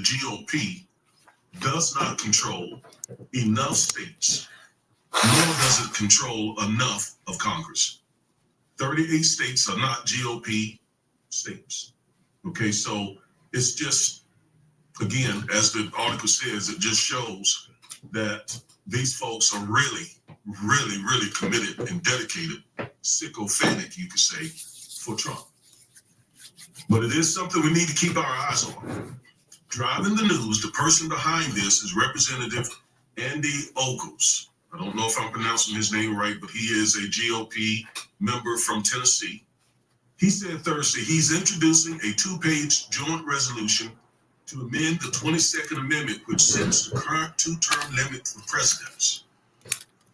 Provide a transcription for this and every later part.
GOP does not control enough states, nor does it control enough of Congress. 38 states are not GOP states. Okay, so it's just, again, as the article says, it just shows that these folks are really, really, really committed and dedicated, sycophantic, you could say, for Trump. But it is something we need to keep our eyes on. Driving the news, the person behind this is Representative Andy Ogles. I don't know if I'm pronouncing his name right, but he is a GOP member from Tennessee. He said Thursday he's introducing a 2-page joint resolution to amend the 22nd Amendment, which sets the current 2-term limit for presidents.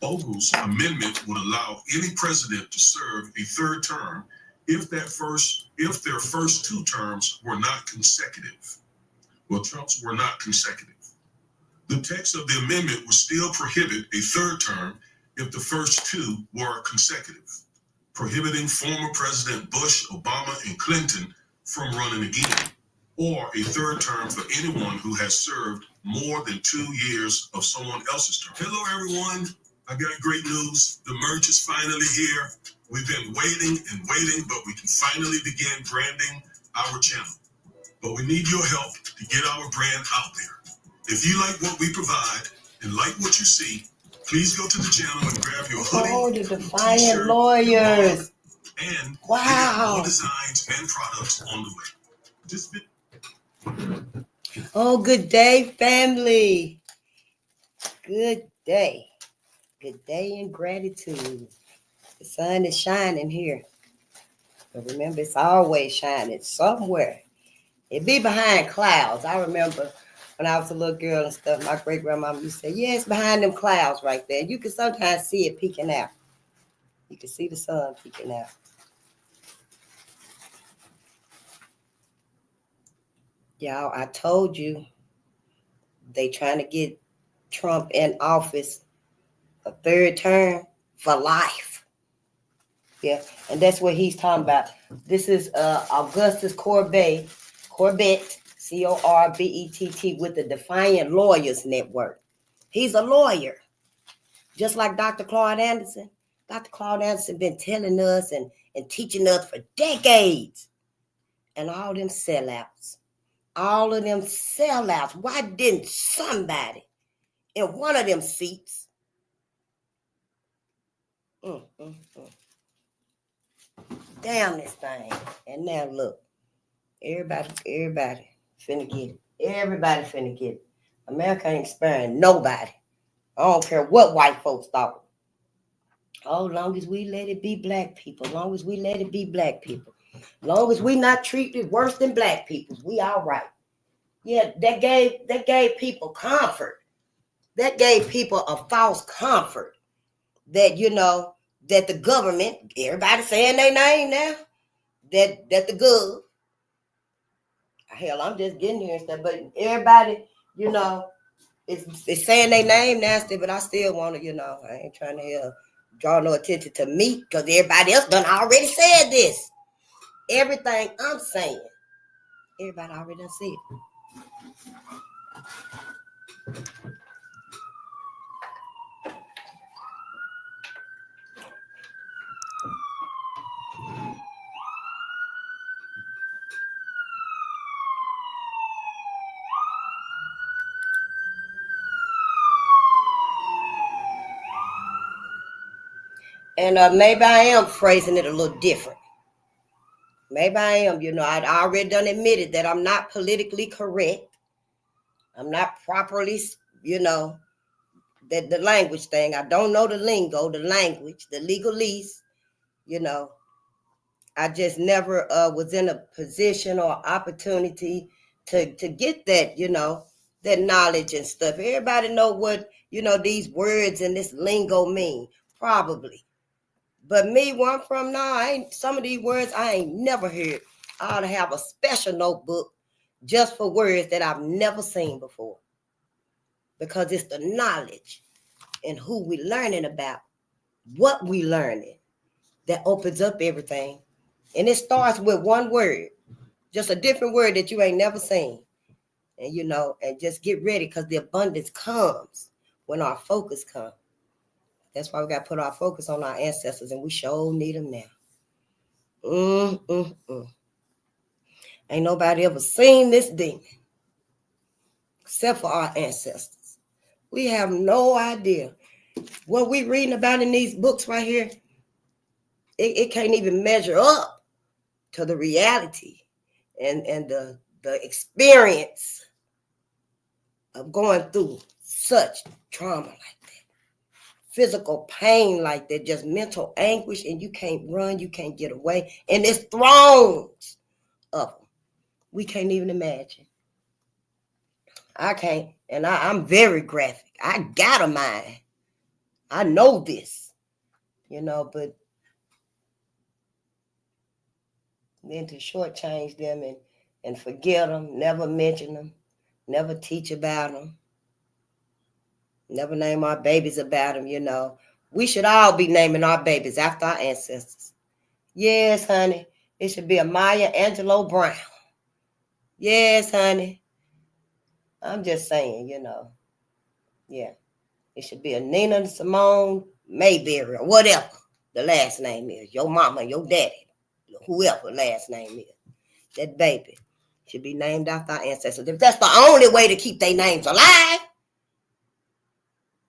Ogles' amendment would allow any president to serve a 3rd term if their first 2 terms were not consecutive. Well, Trump's were not consecutive. The text of the amendment would still prohibit a 3rd term if the first 2 were consecutive, prohibiting former President Bush, Obama, and Clinton from running again, or a 3rd term for anyone who has served more than 2 years of someone else's term. Hello, everyone. I got great news. The merch is finally here. We've been waiting and waiting, but we can finally begin branding our channel. But we need your help to get our brand out there. If you like what we provide and like what you see, please go to the channel and grab your hoodie, oh, the Defiant Lawyers, and wow, more designs and products on the way. Oh, good day, family. Good day. Good day in gratitude. The sun is shining here. But remember, it's always shining somewhere. It be behind clouds. I remember when I was a little girl and stuff, my great-grandmama used to say, yeah, it's behind them clouds right there. You can sometimes see it peeking out. You can see the sun peeking out. Y'all, I told you they trying to get Trump in office a 3rd term for life. Yeah, and that's what he's talking about. This is Augustus Corbett, Corbett, with the Defiant Lawyers Network. He's a lawyer, just like Dr. Claude Anderson. Dr. Claude Anderson been telling us and teaching us for decades. And all them sellouts. Why didn't somebody in one of them seats down this thing? And now look, everybody finna get it. Everybody finna get it. America ain't sparing nobody. I don't care what white folks thought. Oh, long as we let it be black people. Long as we let it be black people. Long as we not treated worse than black people, we all right. Yeah, that gave people comfort. That gave people a false comfort that, that the government, everybody saying their name now, that the gov, hell, I'm just getting here and stuff, but everybody, it's saying their name nasty, but I still want to, I ain't trying to draw no attention to me because everybody else done already said this. Everything I'm saying, everybody already done said it. And maybe I am phrasing it a little different. Maybe I am, I'd already done admitted that I'm not politically correct. I'm not properly, that the language thing. I don't know the lingo, the language, the legalese, I just never was in a position or opportunity to get that, that knowledge and stuff. Everybody know what, these words and this lingo mean, probably. But me, where I'm from now, some of these words I ain't never heard. I ought to have a special notebook just for words that I've never seen before. Because it's the knowledge and who we learning about, what we learning, that opens up everything. And it starts with one word, just a different word that you ain't never seen. And, and just get ready, because the abundance comes when our focus comes. That's why we got to put our focus on our ancestors, and we sure need them now. Ain't nobody ever seen this demon except for our ancestors. We have no idea. What we reading about in these books right here, it can't even measure up to the reality and the experience of going through such trauma like that, physical pain like that, just mental anguish, and you can't run, you can't get away, and it's thrones of them. We can't even imagine. I can't, and I'm very graphic. I got a mind. I know this, but then to shortchange them and forget them, never mention them, never teach about them, never name our babies about them, We should all be naming our babies after our ancestors. Yes, honey, it should be a Maya Angelou Brown. Yes, honey. I'm just saying, Yeah. It should be a Nina Simone Mayberry or whatever the last name is. Your mama, your daddy, whoever last name is. That baby should be named after our ancestors. If that's the only way to keep their names alive,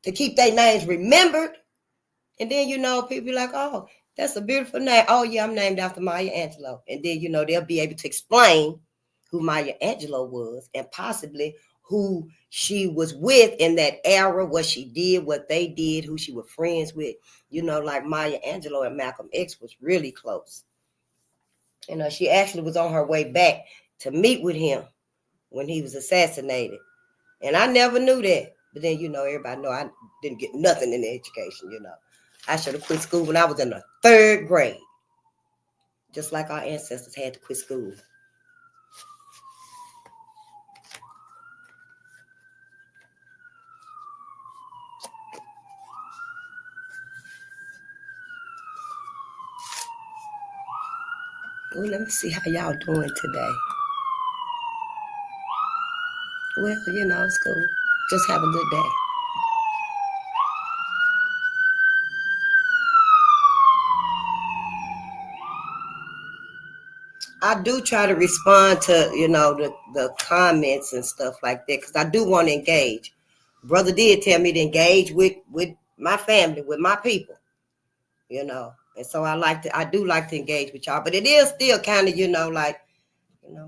to keep their names remembered, and then, people be like, oh, that's a beautiful name. Oh, yeah, I'm named after Maya Angelou. And then, they'll be able to explain who Maya Angelou was and possibly who she was with in that era, what she did, what they did, who she was friends with. Like Maya Angelou and Malcolm X was really close. She actually was on her way back to meet with him when he was assassinated. And I never knew that. But then, everybody know I didn't get nothing in the education, I should have quit school when I was in the 3rd grade. Just like our ancestors had to quit school. Well, let me see how y'all doing today. Well, it's cool. Just have a good day. I do try to respond to, the comments and stuff like that, because I do want to engage. Brother did tell me to engage with my family, with my people, and so I do like to engage with y'all, but it is still kind of,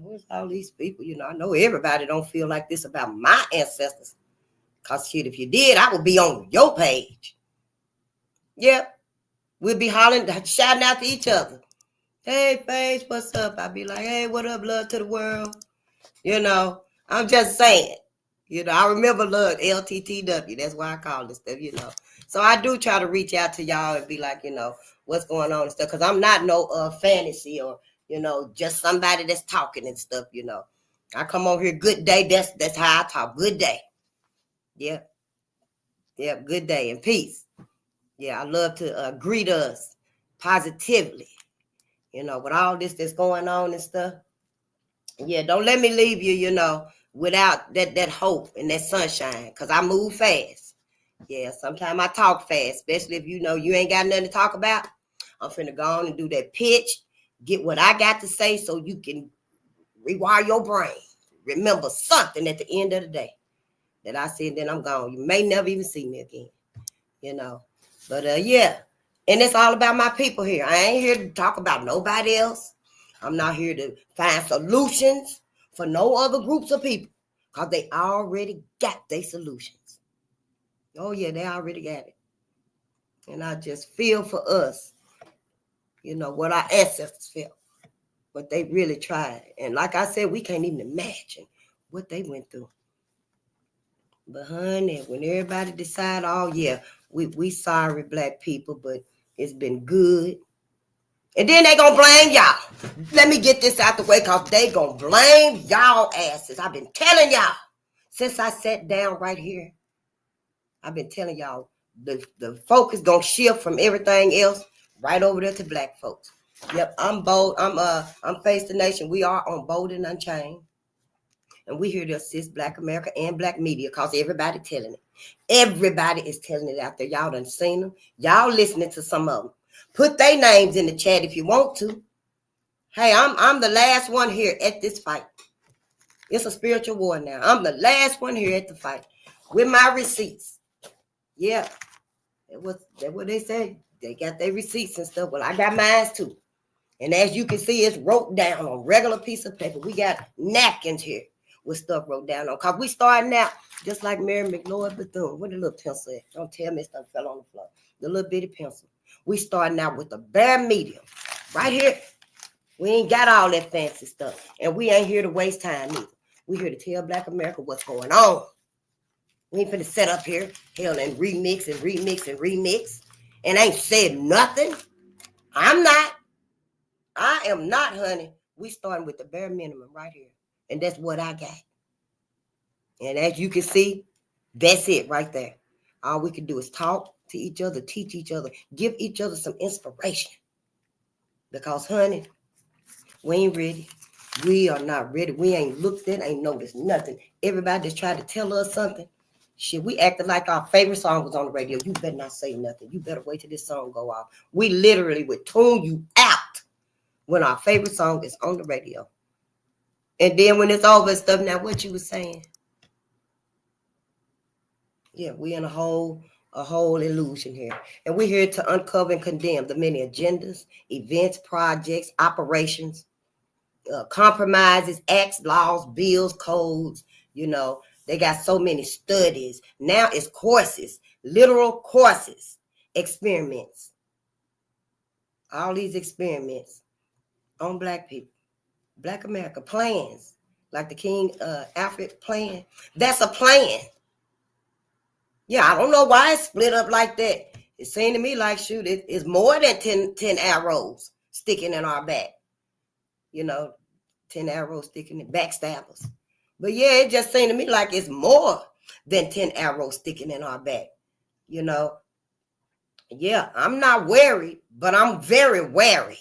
where's all these people? I know everybody don't feel like this about my ancestors, because shit, if you did, I would be on your page. Yeah, we'll be hollering, shouting out to each other. Hey, Paige, what's up? I'll be like, hey, what up, love to the world? I'm just saying. I remember love, LTTW. That's why I call this stuff, So I do try to reach out to y'all and be like, what's going on and stuff. Because I'm not no fantasy or, just somebody that's talking and stuff, I come over here, good day. That's how I talk. Good day. Yeah. Yeah, good day and peace. Yeah, I love to greet us positively. With all this that's going on and stuff. Yeah, don't let me leave you, without that hope and that sunshine, because I move fast. Yeah, sometimes I talk fast, especially if you ain't got nothing to talk about. I'm finna go on and do that pitch, get what I got to say so you can rewire your brain. Remember something at the end of the day that I said, then I'm gone. You may never even see me again, But yeah, and it's all about my people here. I ain't here to talk about nobody else. I'm not here to find solutions for no other groups of people, because they already got their solutions. Oh, yeah, they already got it. And I just feel for us, what our ancestors felt, what they really tried. And like I said, we can't even imagine what they went through. But honey, when everybody decide, oh, yeah, we sorry, Black people, but it's been good. And then they gonna blame y'all. Let me get this out the way, because they gonna blame y'all asses. I've been telling y'all since I sat down right here. I've been telling y'all the focus gonna shift from everything else right over there to Black folks. Yep, I'm bold. I'm Face the Nation. We are on Bolden Unchained. And we here to assist Black America and Black media because everybody telling it. Everybody is telling it out there. Y'all done seen them. Y'all listening to some of them. Put their names in the chat if you want to. Hey, I'm the last one here at this fight. It's a spiritual war now. I'm the last one here at the fight with my receipts. Yeah, that's what they said. They got their receipts and stuff. Well, I got mine too. And as you can see, it's wrote down on regular piece of paper. We got napkins here with stuff wrote down on. Because we starting out just like Mary McLeod Bethune. Where the little pencil at? Don't tell me stuff fell on the floor. The little bitty pencil. We starting out with the bare medium. Right here. We ain't got all that fancy stuff. And we ain't here to waste time either. We here to tell Black America what's going on. We ain't finna set up here, hell, and remix and remix and remix. And ain't said nothing. I'm not. I am not, honey. We starting with the bare minimum right here. And that's what I got. And as you can see, that's it right there. All we can do is talk to each other, teach each other, give each other some inspiration. Because, honey, we ain't ready. We are not ready. We ain't looked at, ain't noticed nothing. Everybody just tried to tell us something. Shit, we acted like our favorite song was on the radio. You better not say nothing. You better wait till this song go off. We literally would tune you out when our favorite song is on the radio. And then when it's over and stuff, now what you was saying? Yeah, we in a whole illusion here. And we're here to uncover and condemn the many agendas, events, projects, operations, compromises, acts, laws, bills, codes. You know, they got so many studies. Now it's courses, literal courses, experiments. All these experiments on Black people, Black America, plans, like the King Alfred plan. That's a plan. Yeah, I don't know why it's split up like that. It seemed to me like, shoot, it's more than 10 arrows sticking in our back. You know, 10 arrows sticking in backstabbers. But yeah, it just seemed to me like it's more than 10 arrows sticking in our back. You know, yeah, I'm not worried, but I'm very wary.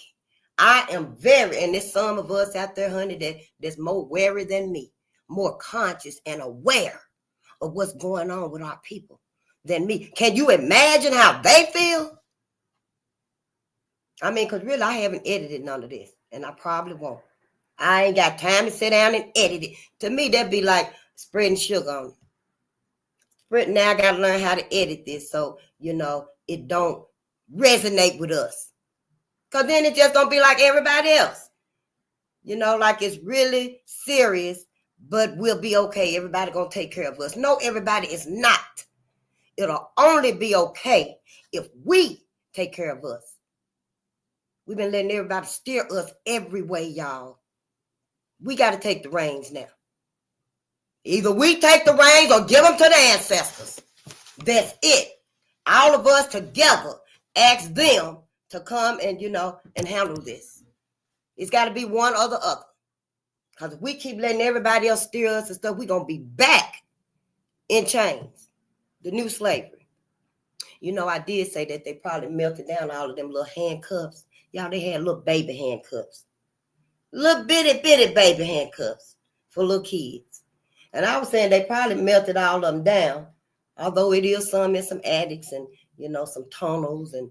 I am very, and there's some of us out there, honey, that's more wary than me, more conscious and aware of what's going on with our people than me. Can you imagine how they feel? I mean, because really, I haven't edited none of this, and I probably won't. I ain't got time to sit down and edit it. To me, that'd be like spreading sugar on it. Now I got to learn how to edit this so, you know, it don't resonate with us. Because then it just don't be like everybody else. You know, like it's really serious, but we'll be okay. Everybody gonna take care of us. No, everybody is not. It'll only be okay if we take care of us. We've been letting everybody steer us every way, y'all. We got to take the reins now. Either we take the reins or give them to the ancestors. That's it. All of us together ask them to come and, you know, and handle this. It's got to be one or the other. Because if we keep letting everybody else steer us and stuff, we're going to be back in chains. The new slavery. You know, I did say that they probably melted down all of them little handcuffs. Y'all, they had little baby handcuffs. Little bitty baby handcuffs for little kids. And I was saying they probably melted all of them down. Although it is some in some attics and, you know, some tunnels and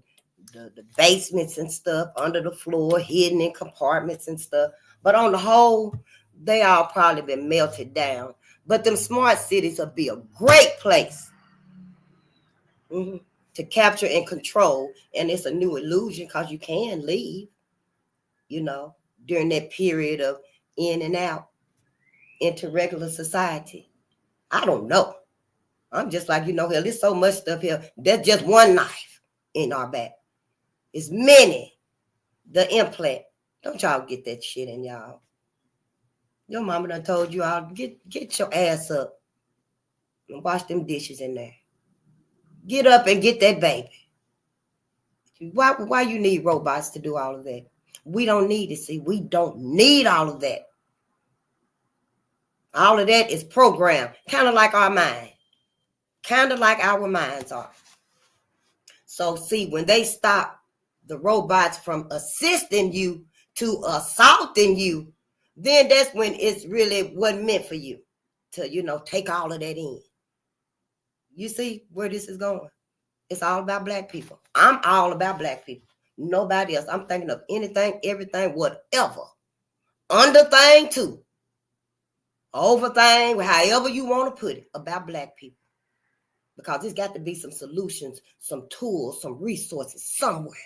the basements and stuff under the floor, hidden in compartments and stuff. But on the whole, they all probably been melted down. But them smart cities will be a great place to capture and control. And it's a new illusion because you can leave, you know, during that period of in and out into regular society. I don't know. I'm just like, you know, hell, there's so much stuff here. There's just one knife in our back. It's many. The implant. Don't y'all get that shit in y'all. Your mama done told you all, get your ass up and wash them dishes in there. Get up and get that baby. Why you need robots to do all of that? We don't need it. See, we don't need all of that. All of that is programmed, kind of like our mind. Kind of like our minds are. So see, when they stop the robots from assisting you to assaulting you, then that's when it's really wasn't meant for you. to take all of that in. You see where this is going? It's all about black people. I'm all about black people. Nobody else. I'm thinking of anything, everything, whatever. Under thing too. Over thing, however you want to put it, about black people. Because there's got to be some solutions, some tools, some resources somewhere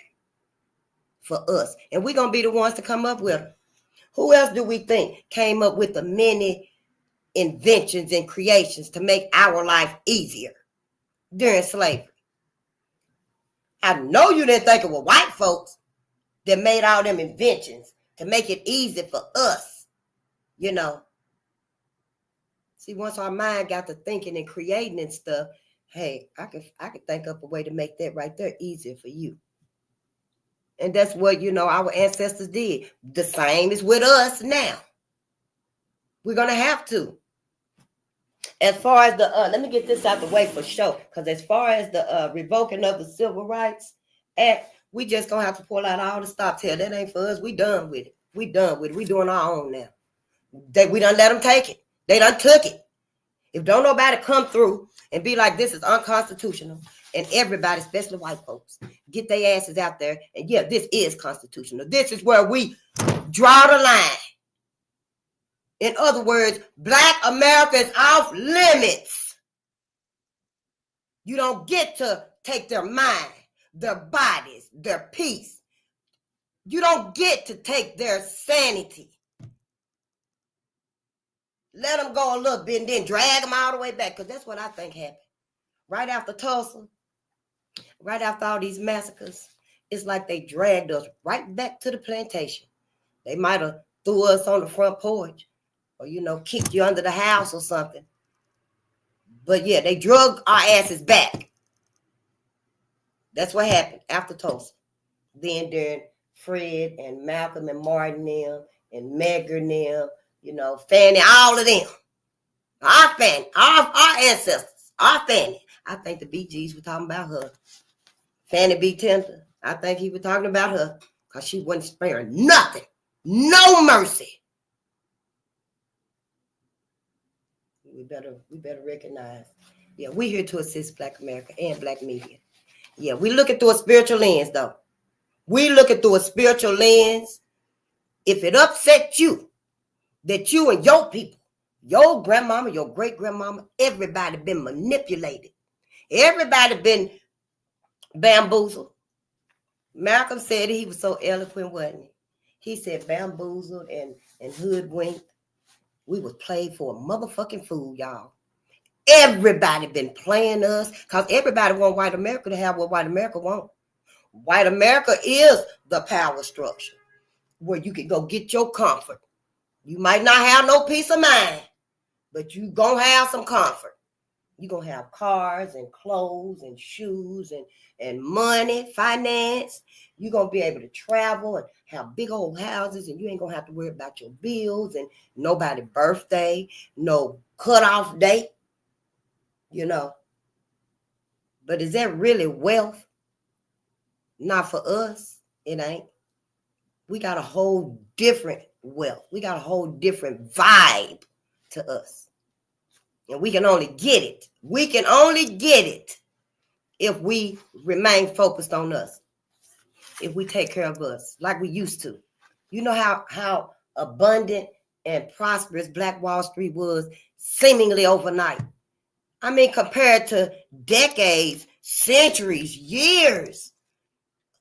for us. And we're going to be the ones to come up with them. Who else do we think came up with the many inventions and creations to make our life easier during slavery? I know you didn't think it was white folks that made all them inventions to make it easy for us, See, once our mind got to thinking and creating and stuff, hey, I could think up a way to make that right there easier for you. And that's what, our ancestors did. The same is with us now. We're going to have to. As far as let me get this out the way for sure, because as far as the revoking of the Civil Rights Act, we just going to have to pull out all the stops here. That ain't for us. We done with it. We doing our own now. We done let them take it. They done took it. If don't nobody come through and be like, this is unconstitutional, and everybody, especially white folks, get their asses out there, and yeah, this is constitutional. This is where we draw the line. In other words, Black America is off limits. You don't get to take their mind, their bodies, their peace. You don't get to take their sanity. Let them go a little bit and then drag them all the way back, because that's what I think happened. Right after Tulsa, right after all these massacres, it's like they dragged us right back to the plantation. They might have threw us on the front porch or, kicked you under the house or something. But yeah, they drug our asses back. That's what happened after Tulsa. Then during Fred and Malcolm and Martin them and Medgar and them, Fanny, all of them. Our Fanny, our ancestors, our Fanny. I think the BGs were talking about her. Fanny B. Tender, I think he was talking about her because she wasn't sparing nothing. No mercy. We better recognize. Yeah, we're here to assist Black America and Black media. Yeah, we look at through a spiritual lens, though. We look at through a spiritual lens. If it upsets you that you and your people, your grandmama, your great-grandmama, everybody been manipulated. Everybody been bamboozled. Malcolm said he was so eloquent, wasn't he? He said bamboozled and hoodwinked. We was played for a motherfucking fool, y'all. Everybody been playing us because everybody want white America to have what white America want. White America is the power structure where you can go get your comfort. You might not have no peace of mind, but you gonna have some comfort. You gonna have cars and clothes and shoes and money, finance. You gonna be able to travel and have big old houses, and you ain't gonna have to worry about your bills and nobody's birthday, no cutoff date, But is that really wealth? Not for us, it ain't. We got a whole different wealth. We got a whole different vibe to us. And we can only get it. We can only get it if we remain focused on us. If we take care of us like we used to. You know how abundant and prosperous Black Wall Street was seemingly overnight. I mean, compared to decades, centuries, years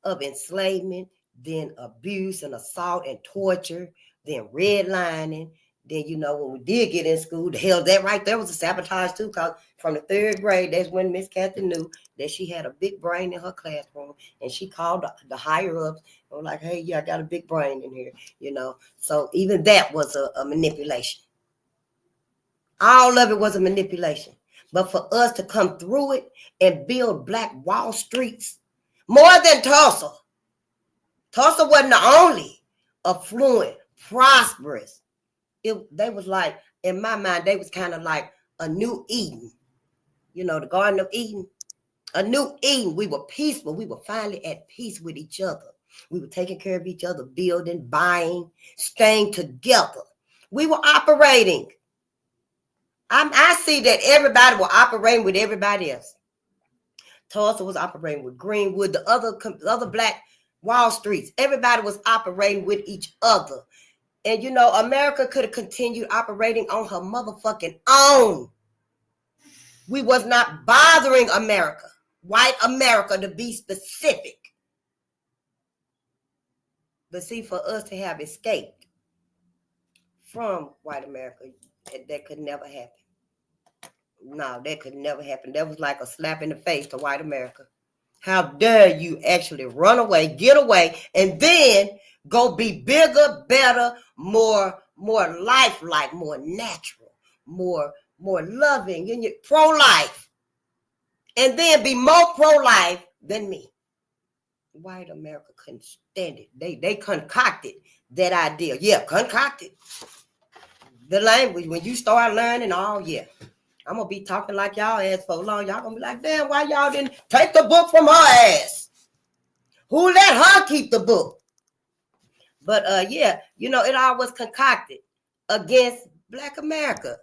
of enslavement, then abuse and assault and torture, then redlining. Then, when we did get in school, the hell, that right there was a sabotage too, because from the 3rd grade, that's when Miss Kathy knew that she had a big brain in her classroom, and she called the higher-ups and was like, hey, yeah, I got a big brain in here, So even that was a manipulation. All of it was a manipulation. But for us to come through it and build Black Wall Streets, more than Tulsa. Tulsa wasn't the only affluent, prosperous. They was like, in my mind, they was kind of like a new Eden. The Garden of Eden. A new Eden. We were peaceful. We were finally at peace with each other. We were taking care of each other, building, buying, staying together. We were operating. I see that everybody was operating with everybody else. Tulsa was operating with Greenwood, the other black Wall Streets. Everybody was operating with each other. And, you know, America could have continued operating on her motherfucking own. We was not bothering America, white America to be specific. But see, for us to have escaped from white America, that could never happen. No, that could never happen. That was like a slap in the face to white America. How dare you actually run away, get away, and then go be bigger, better, more lifelike, more natural, more loving, and you're pro-life, and then be more pro-life than me. White America couldn't stand it. They concocted that idea. Yeah, concocted. The language, when you start learning, oh yeah, I'm going to be talking like y'all ass for long. Y'all going to be like, damn, why y'all didn't take the book from her ass? Who let her keep the book? But yeah, you know, it all was concocted against black America.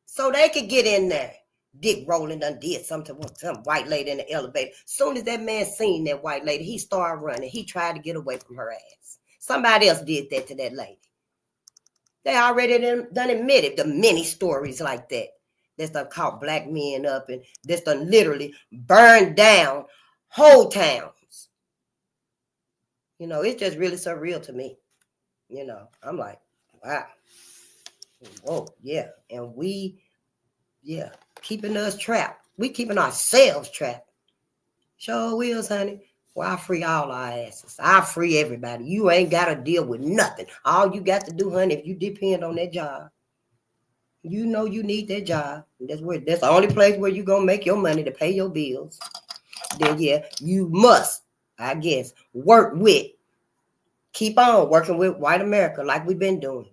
So they could get in there. Dick Rowland done did something with some white lady in the elevator. Soon as that man seen that white lady, he started running. He tried to get away from her ass. Somebody else did that to that lady. They already done admitted the many stories like that. That's done caught black men up and that's done literally burned down whole towns. You know, it's just really surreal to me. You know, I'm like, wow. Whoa, yeah. And keeping us trapped. We keeping ourselves trapped. Sure wills, honey. Well, I free all our asses. I free everybody. You ain't got to deal with nothing. All you got to do, honey, if you depend on that job, you know you need that job. That's the only place where you're going to make your money to pay your bills. Then, yeah, you must, I guess, keep on working with white America like we've been doing.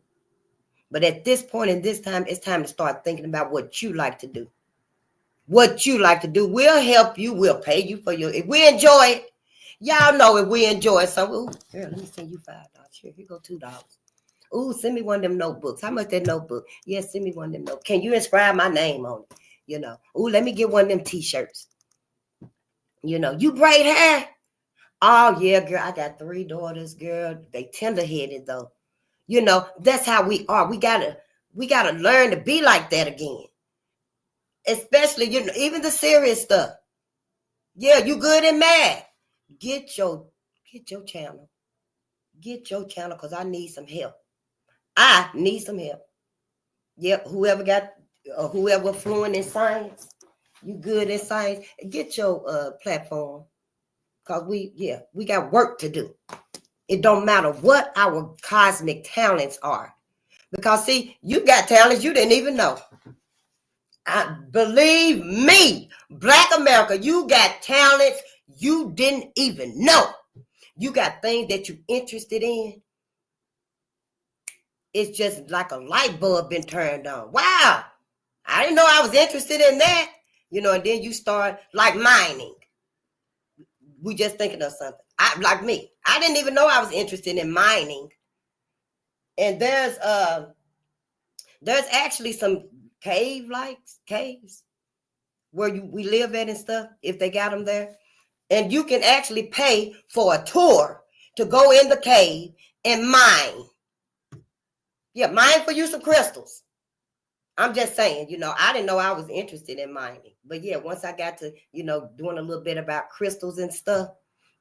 But at this point in this time, it's time to start thinking about what you like to do. What you like to do. We'll help you. We'll pay you for if we enjoy it. Y'all know if we enjoy something. Ooh, girl, let me send you $5. Here go $2. Ooh, send me one of them notebooks. How much that notebook? Yeah, send me one of them notebooks. Can you inscribe my name on it? You know. Ooh, let me get one of them t-shirts. You know, you braid hair. Oh, yeah, girl, I got 3 daughters, girl. They tender-headed, though. You know, that's how we are. We gotta learn to be like that again. Especially, you know, even the serious stuff. Yeah, you good and mad. Get your channel. Get your channel because I need some help. I need some help. Yep, whoever fluent in science, you good in science, get your platform. Because we got work to do. It don't matter what our cosmic talents are. Because see, you got talents you didn't even know. Believe me, Black America, you got talents you didn't even know. You got things that you're interested in. It's just like a light bulb been turned on. Wow, I didn't know I was interested in that. You know, and then you start like mining. We just thinking of something. Like me, I didn't even know I was interested in mining. And there's actually some caves where we live at and stuff, if they got them there. And you can actually pay for a tour to go in the cave and mine. Yeah, mine for you some crystals. I'm just saying, you know, I didn't know I was interested in mining. But yeah, once I got to, you know, doing a little bit about crystals and stuff,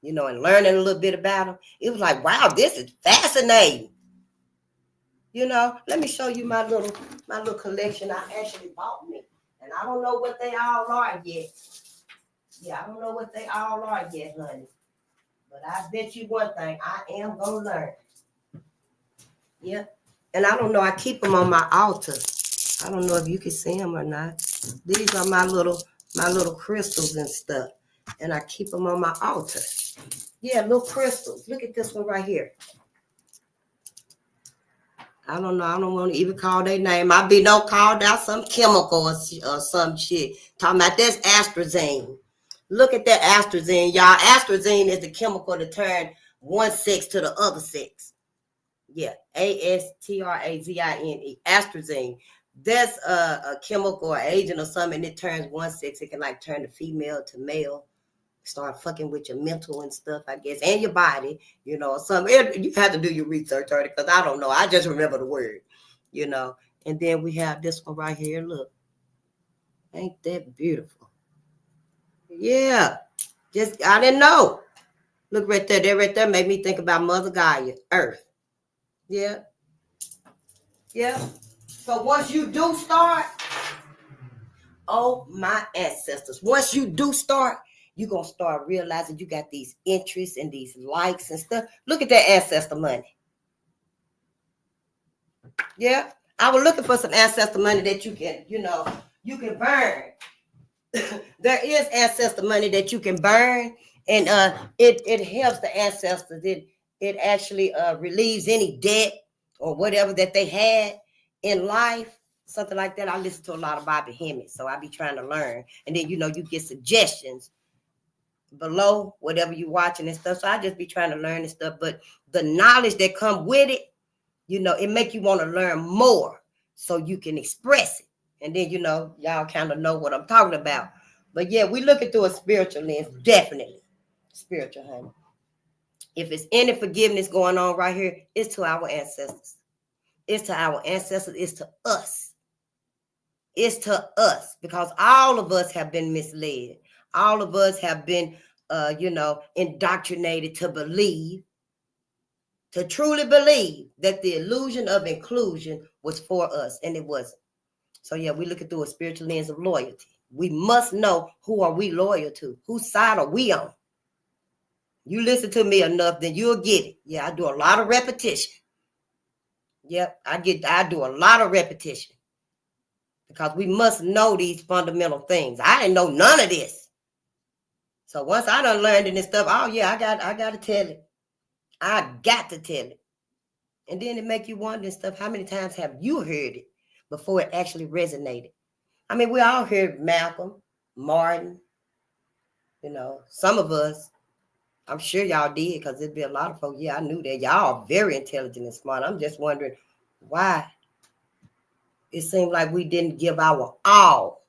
you know, and learning a little bit about them, it was like, wow, this is fascinating. You know, let me show you my little collection I actually bought me. And I don't know what they all are yet. Yeah, I don't know what they all are yet, honey. But I bet you one thing, I am going to learn. Yeah. And I don't know, I keep them on my altar. I don't know if you can see them or not. These are my little crystals and stuff. And I keep them on my altar. Yeah, little crystals. Look at this one right here. I don't know. I don't want to even call their name. I be called out some chemical or some shit. Talking about this astrazine. Look at that astrazine, y'all. Astrazine is the chemical to turn one sex to the other sex. Yeah, astrazine. Astrazine. There's a chemical or agent or something, and it turns one sex. It can like turn the female to male. Start fucking with your mental and stuff, I guess, and your body, you know, something. You have to do your research on it because I don't know. I just remember the word, you know. And then we have this one right here. Look, ain't that beautiful? Yeah, just I didn't know. Look right there. That right there made me think about Mother Gaia, Earth. Yeah, yeah. So once you do start, oh my ancestors, once you do start, you're going to start realizing you got these interests and these likes and stuff. Look at that ancestor money. Yeah. I was looking for some ancestor money that you can, you know, you can burn. There is ancestor money that you can burn, and it helps the ancestors. It actually relieves any debt or whatever that they had in life, something like that. I listen to a lot of Bobby Hemmett, so I be trying to learn, and then you know you get suggestions below whatever you're watching and stuff. So I just be trying to learn and stuff, but the knowledge that come with it, you know, it make you want to learn more so you can express it. And then, you know, y'all kind of know what I'm talking about. But yeah, we looking through a spiritual lens, definitely. Spiritual, honey. If it's any forgiveness going on right here, it's to our ancestors. It's to our ancestors. It's to us. It's to us because all of us have been misled. All of us have been, you know, indoctrinated to believe, to truly believe that the illusion of inclusion was for us, and it wasn't. So yeah, we looking through a spiritual lens of loyalty. We must know who are we loyal to, whose side are we on. You listen to me enough, then you'll get it. Yeah, I do a lot of repetition. Yep, I do a lot of repetition because we must know these fundamental things. I didn't know none of this. So once I done learned this stuff, oh yeah, I got to tell it. I got to tell it. And then it make you wonder and stuff, how many times have you heard it before it actually resonated? I mean, we all heard Malcolm, Martin, you know, some of us, I'm sure y'all did because there'd be a lot of folks, yeah, I knew that. Y'all are very intelligent and smart. I'm just wondering why it seemed like we didn't give our all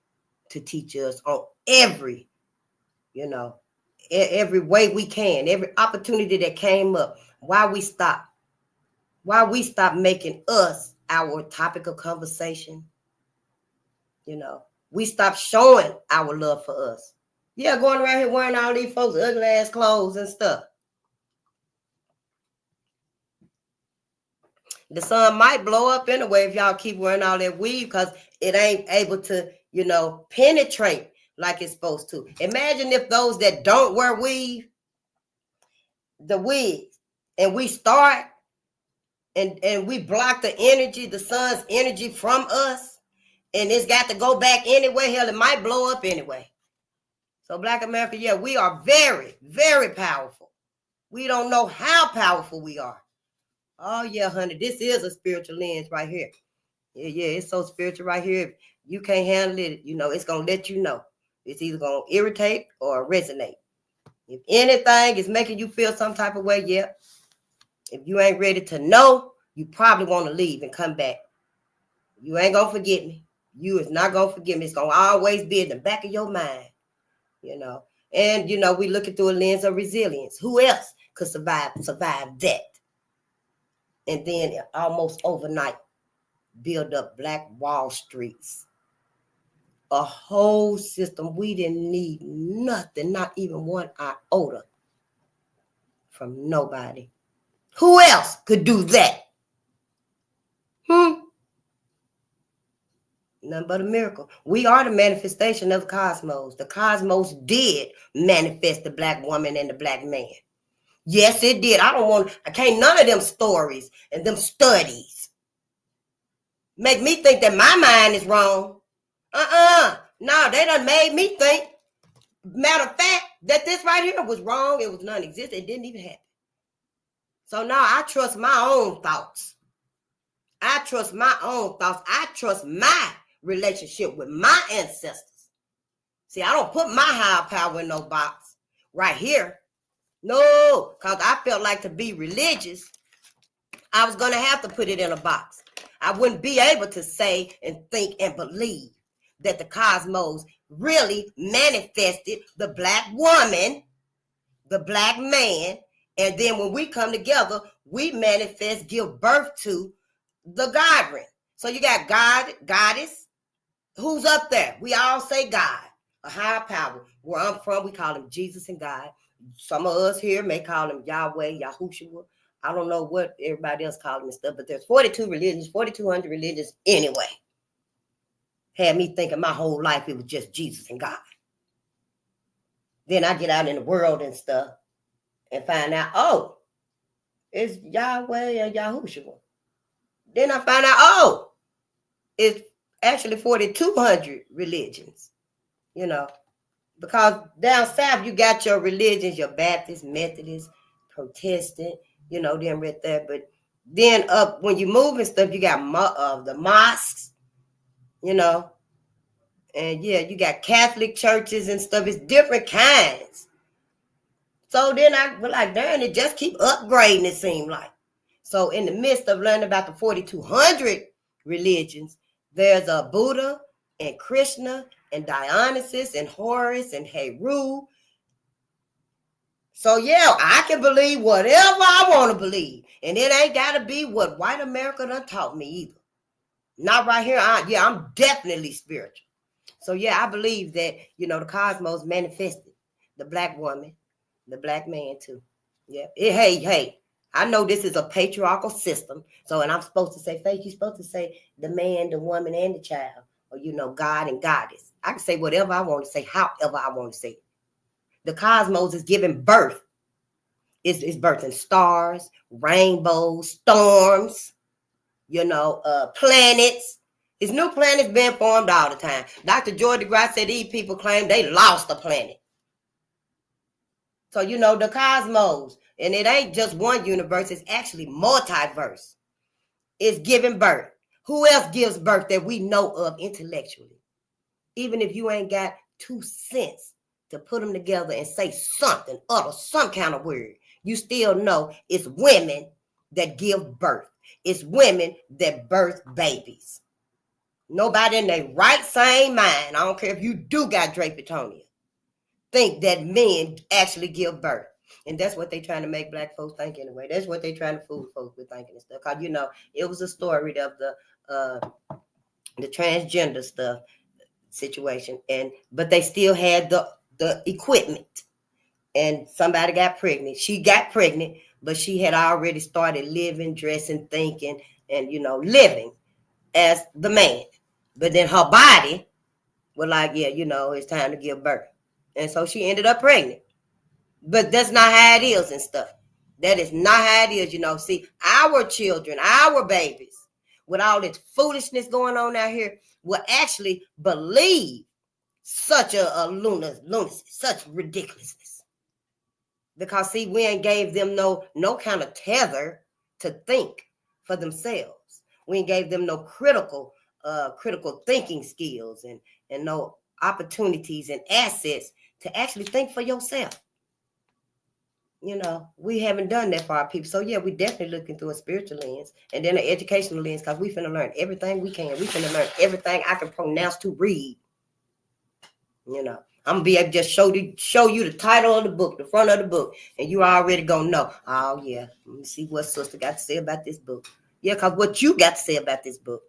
to teach us on every, you know, every way we can, every opportunity that came up. Why we stopped making us our topic of conversation. You know, we stopped showing our love for us. Yeah, going around here wearing all these folks' ugly ass clothes and stuff. The sun might blow up anyway if y'all keep wearing all that weave because it ain't able to, you know, penetrate like it's supposed to. Imagine if those that don't wear weave, the wigs, and we start and we block the energy, the sun's energy from us, and it's got to go back anyway. Hell, it might blow up anyway. So Black America, yeah, we are very, very powerful. We don't know how powerful we are. Oh, yeah, honey, this is a spiritual lens right here. Yeah, it's so spiritual right here. If you can't handle it, you know, it's going to let you know. It's either going to irritate or resonate. If anything is making you feel some type of way, yeah. If you ain't ready to know, you probably want to leave and come back. You ain't going to forget me. You is not going to forget me. It's going to always be in the back of your mind, you know. And, you know, we looking through a lens of resilience. Who else could survive that? And then almost overnight, build up Black Wall Streets. A whole system. We didn't need nothing, not even one iota from nobody. Who else could do that? Nothing but a miracle. We are the manifestation of the cosmos. The cosmos did manifest the Black woman and the Black man. Yes, it did. I can't none of them stories and them studies make me think that my mind is wrong. No, they done made me think. Matter of fact, that this right here was wrong. It was non-existent. It didn't even happen. So now I trust my own thoughts. I trust my own thoughts. I trust my relationship with my ancestors. See, I don't put my higher power in no box right here. No, because I felt like to be religious, I was going to have to put it in a box. I wouldn't be able to say and think and believe that the cosmos really manifested the black woman, the black man, and then when we come together, we manifest, give birth to the godring. So you got God, goddess, who's up there? We all say God, a higher power. Where I'm from, we call him Jesus and God. Some of us here may call him Yahweh, Yahushua. I don't know what everybody else calls him and stuff, but there's 42 religions, 4,200 religions anyway. Had me thinking my whole life it was just Jesus and God. Then I get out in the world and stuff and find out, oh, it's Yahweh and Yahushua. Then I find out, oh, it's actually 4,200 religions, you know, because down south you got your religions, your Baptist, Methodist, Protestant, you know, them right there. But then up when you move and stuff, you got the mosques, you know, and yeah, you got Catholic churches and stuff. It's different kinds. So then I was like, darn, it just keep upgrading, it seemed like. So in the midst of learning about the 4,200 religions, there's a Buddha and Krishna and Dionysus and Horus and Heru. So yeah, I can believe whatever I want to believe. And it ain't got to be what white America done taught me either. Not right here. I'm definitely spiritual. So yeah, I believe that, you know, the cosmos manifested the black woman, the black man too. Yeah. Hey, I know this is a patriarchal system. So, and I'm supposed to say, Faith, you're supposed to say the man, the woman, and the child. Or, you know, God and goddess. I can say whatever I want to say, however I want to say it. The cosmos is giving birth. It's birthing stars, rainbows, storms, you know, planets. It's new planets being formed all the time. Dr. George DeGrasse said these people claim they lost a planet. So, you know, the cosmos, and it ain't just one universe, it's actually multiverse. It's giving birth. Who else gives birth that we know of intellectually? Even if you ain't got 2 cents to put them together and say something, utter some kind of word, you still know it's women that give birth. It's women that birth babies. Nobody in their right same mind, I don't care if you do got Drapertonia, think that men actually give birth. And that's what they trying to make black folks think anyway. That's what they trying to fool folks with thinking and stuff. Because, you know, it was a story of the transgender stuff situation. But they still had the equipment. And somebody got pregnant. She got pregnant, but she had already started living, dressing, thinking, and, you know, living as the man. But then her body was like, yeah, you know, it's time to give birth. And so she ended up pregnant. But that's not how it is and stuff. That is not how it is, you know. See, our children, our babies, with all this foolishness going on out here, will actually believe such a lunacy, such ridiculousness. Because, see, we ain't gave them no kind of tether to think for themselves. We ain't gave them no critical thinking skills and no opportunities and assets to actually think for yourself. You know, we haven't done that for our people. So yeah, we definitely looking through a spiritual lens and then an educational lens, because we finna learn everything we can. We finna learn everything I can pronounce to read. You know, I'm gonna be able to just show you the title of the book, the front of the book, and you already gonna know. Oh yeah, let me see what sister got to say about this book. Yeah, because what you got to say about this book,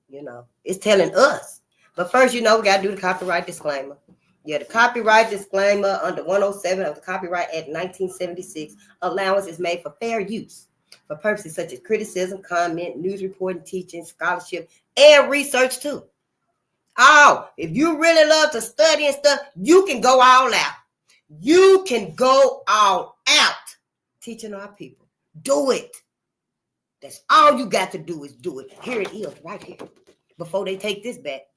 you know, it's telling us. But first, you know, we gotta do the copyright disclaimer. Yeah, the copyright disclaimer under 107 of the Copyright Act 1976, allowance is made for fair use for purposes such as criticism, comment, news reporting, teaching, scholarship, and research too. Oh, if you really love to study and stuff, you can go all out. You can go all out teaching our people. Do it. That's all you got to do is do it. Here it is right here before they take this back.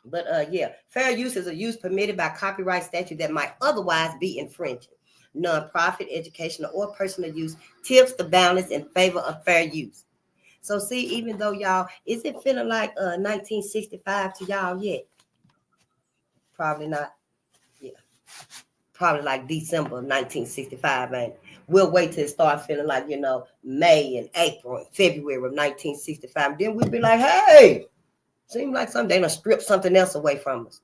But yeah, fair use is a use permitted by copyright statute that might otherwise be infringing. Non-profit, educational, or personal use tips the balance in favor of fair use. So see, even though y'all, is it feeling like 1965 to y'all yet? Probably not. Yeah. probably like December of 1965, and we'll wait till it start feeling like, May and April and February of 1965. Then we'll be like, hey, seems like they done stripped something else away from us.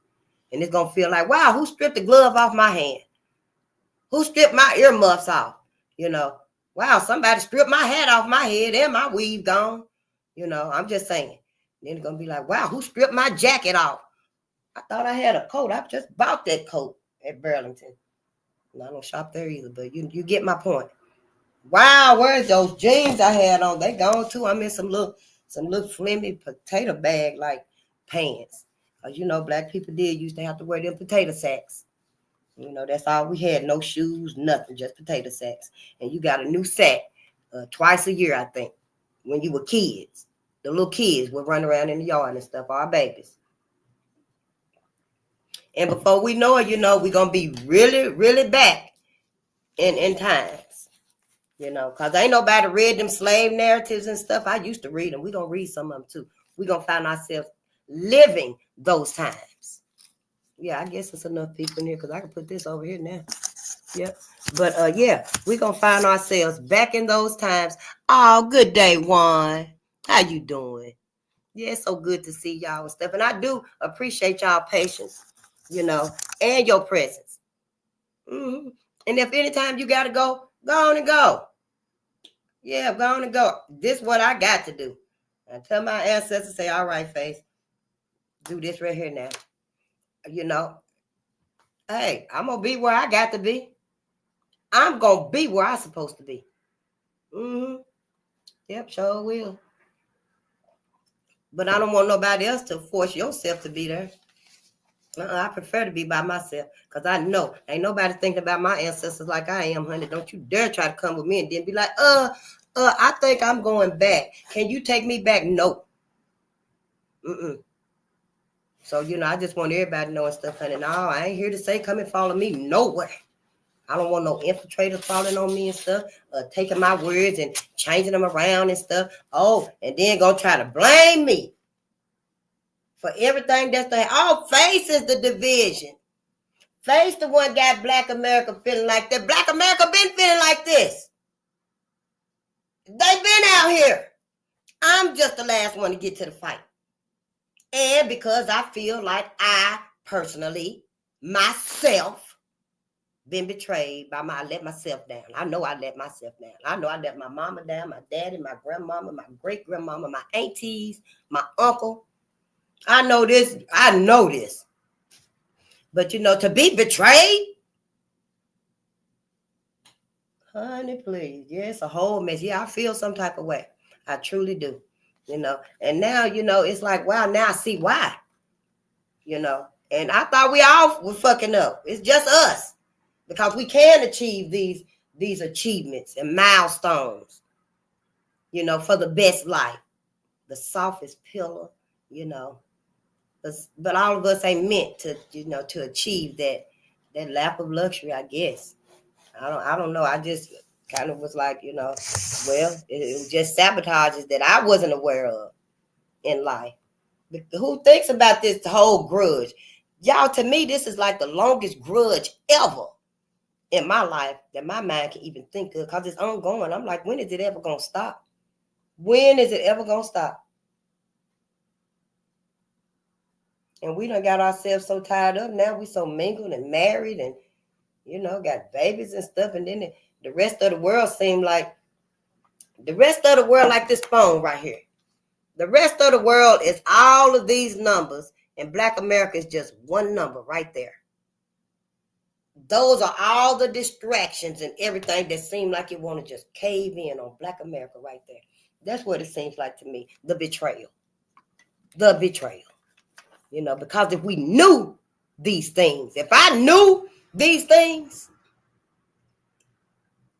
And it's going to feel like, wow, who stripped the glove off my hand? Who stripped my earmuffs off? Wow, somebody stripped my hat off my head and my weave gone. I'm just saying. Then it's going to be like, wow, who stripped my jacket off? I thought I had a coat. I just bought that coat at Burlington. And I don't shop there either, but you get my point. Wow, where's those jeans I had on? They gone too. I'm in some little flimmy potato bag like pants. Because, black people used to have to wear them potato sacks. That's all we had. No shoes, nothing, just potato sacks. And you got a new sack twice a year, I think, when you were kids. The little kids would run around in the yard and stuff, our babies. And before we know it, we're going to be really, really back in times. Because ain't nobody read them slave narratives and stuff. I used to read them. We're going to read some of them too. We're going to find ourselves living those times. Yeah, I guess it's enough people in here because I can put this over here now. Yep. But yeah, we're going to find ourselves back in those times. Oh, good day, Juan. How you doing? Yeah, it's so good to see y'all and stuff. And I do appreciate y'all patience, and your presence. Mm-hmm. And if anytime you got to go on and go. Yeah, go on and go. This is what I got to do. I tell my ancestors, say, all right, Faith, do this right here now. Hey, I'm going to be where I got to be. I'm going to be where I'm supposed to be. Mm-hmm. Yep, sure will. But I don't want nobody else to force yourself to be there. I prefer to be by myself because I know ain't nobody thinking about my ancestors like I am, honey. Don't you dare try to come with me and then be like, I think I'm going back. Can you take me back? Nope. So, I just want everybody to know and stuff, honey. No, I ain't here to say come and follow me nowhere. I don't want no infiltrators falling on me and stuff, taking my words and changing them around and stuff. Oh, and then gonna try to blame me for everything that's there. Oh, Face is the division. Face the one got Black America feeling like that. Black America been feeling like this. They been out here. I'm just the last one to get to the fight. And because I feel like I personally, myself, been betrayed by I let myself down. I know I let myself down. I know I let my mama down, my daddy, my grandmama, my great-grandmama, my aunties, my uncle. I know this. But, to be betrayed, honey, please. Yeah, it's a whole mess. Yeah, I feel some type of way. I truly do. And now, it's like, wow, now I see why. And I thought we all were fucking up. It's just us. Because we can achieve these achievements and milestones, for the best life. The softest pillar, But all of us ain't meant to, to achieve that lap of luxury, I guess. I don't know. I just kind of was like, well, it was just sabotages that I wasn't aware of in life. But who thinks about this whole grudge? Y'all, to me, this is like the longest grudge ever in my life that my mind can even think of because it's ongoing. I'm like, when is it ever going to stop? When is it ever going to stop? And we done got ourselves so tied up. Now we so mingled and married and, got babies and stuff. And then the rest of the world seemed like like this phone right here. The rest of the world is all of these numbers, and Black America is just one number right there. Those are all the distractions and everything that seem like you want to just cave in on Black America right there. That's what it seems like to me, the betrayal. The betrayal. Because if we knew these things, if I knew these things,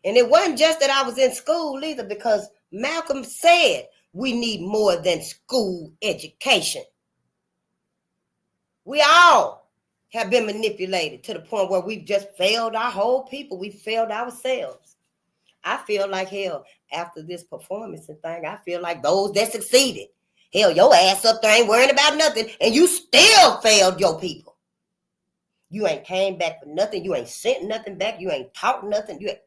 and it wasn't just that I was in school either, because Malcolm said we need more than school education. We all have been manipulated to the point where we've just failed our whole people. We failed ourselves. I feel like hell after this performance and thing. I feel like those that succeeded. Hell, your ass up there ain't worrying about nothing, and you still failed your people. You ain't came back for nothing. You ain't sent nothing back. You ain't taught nothing. You ain't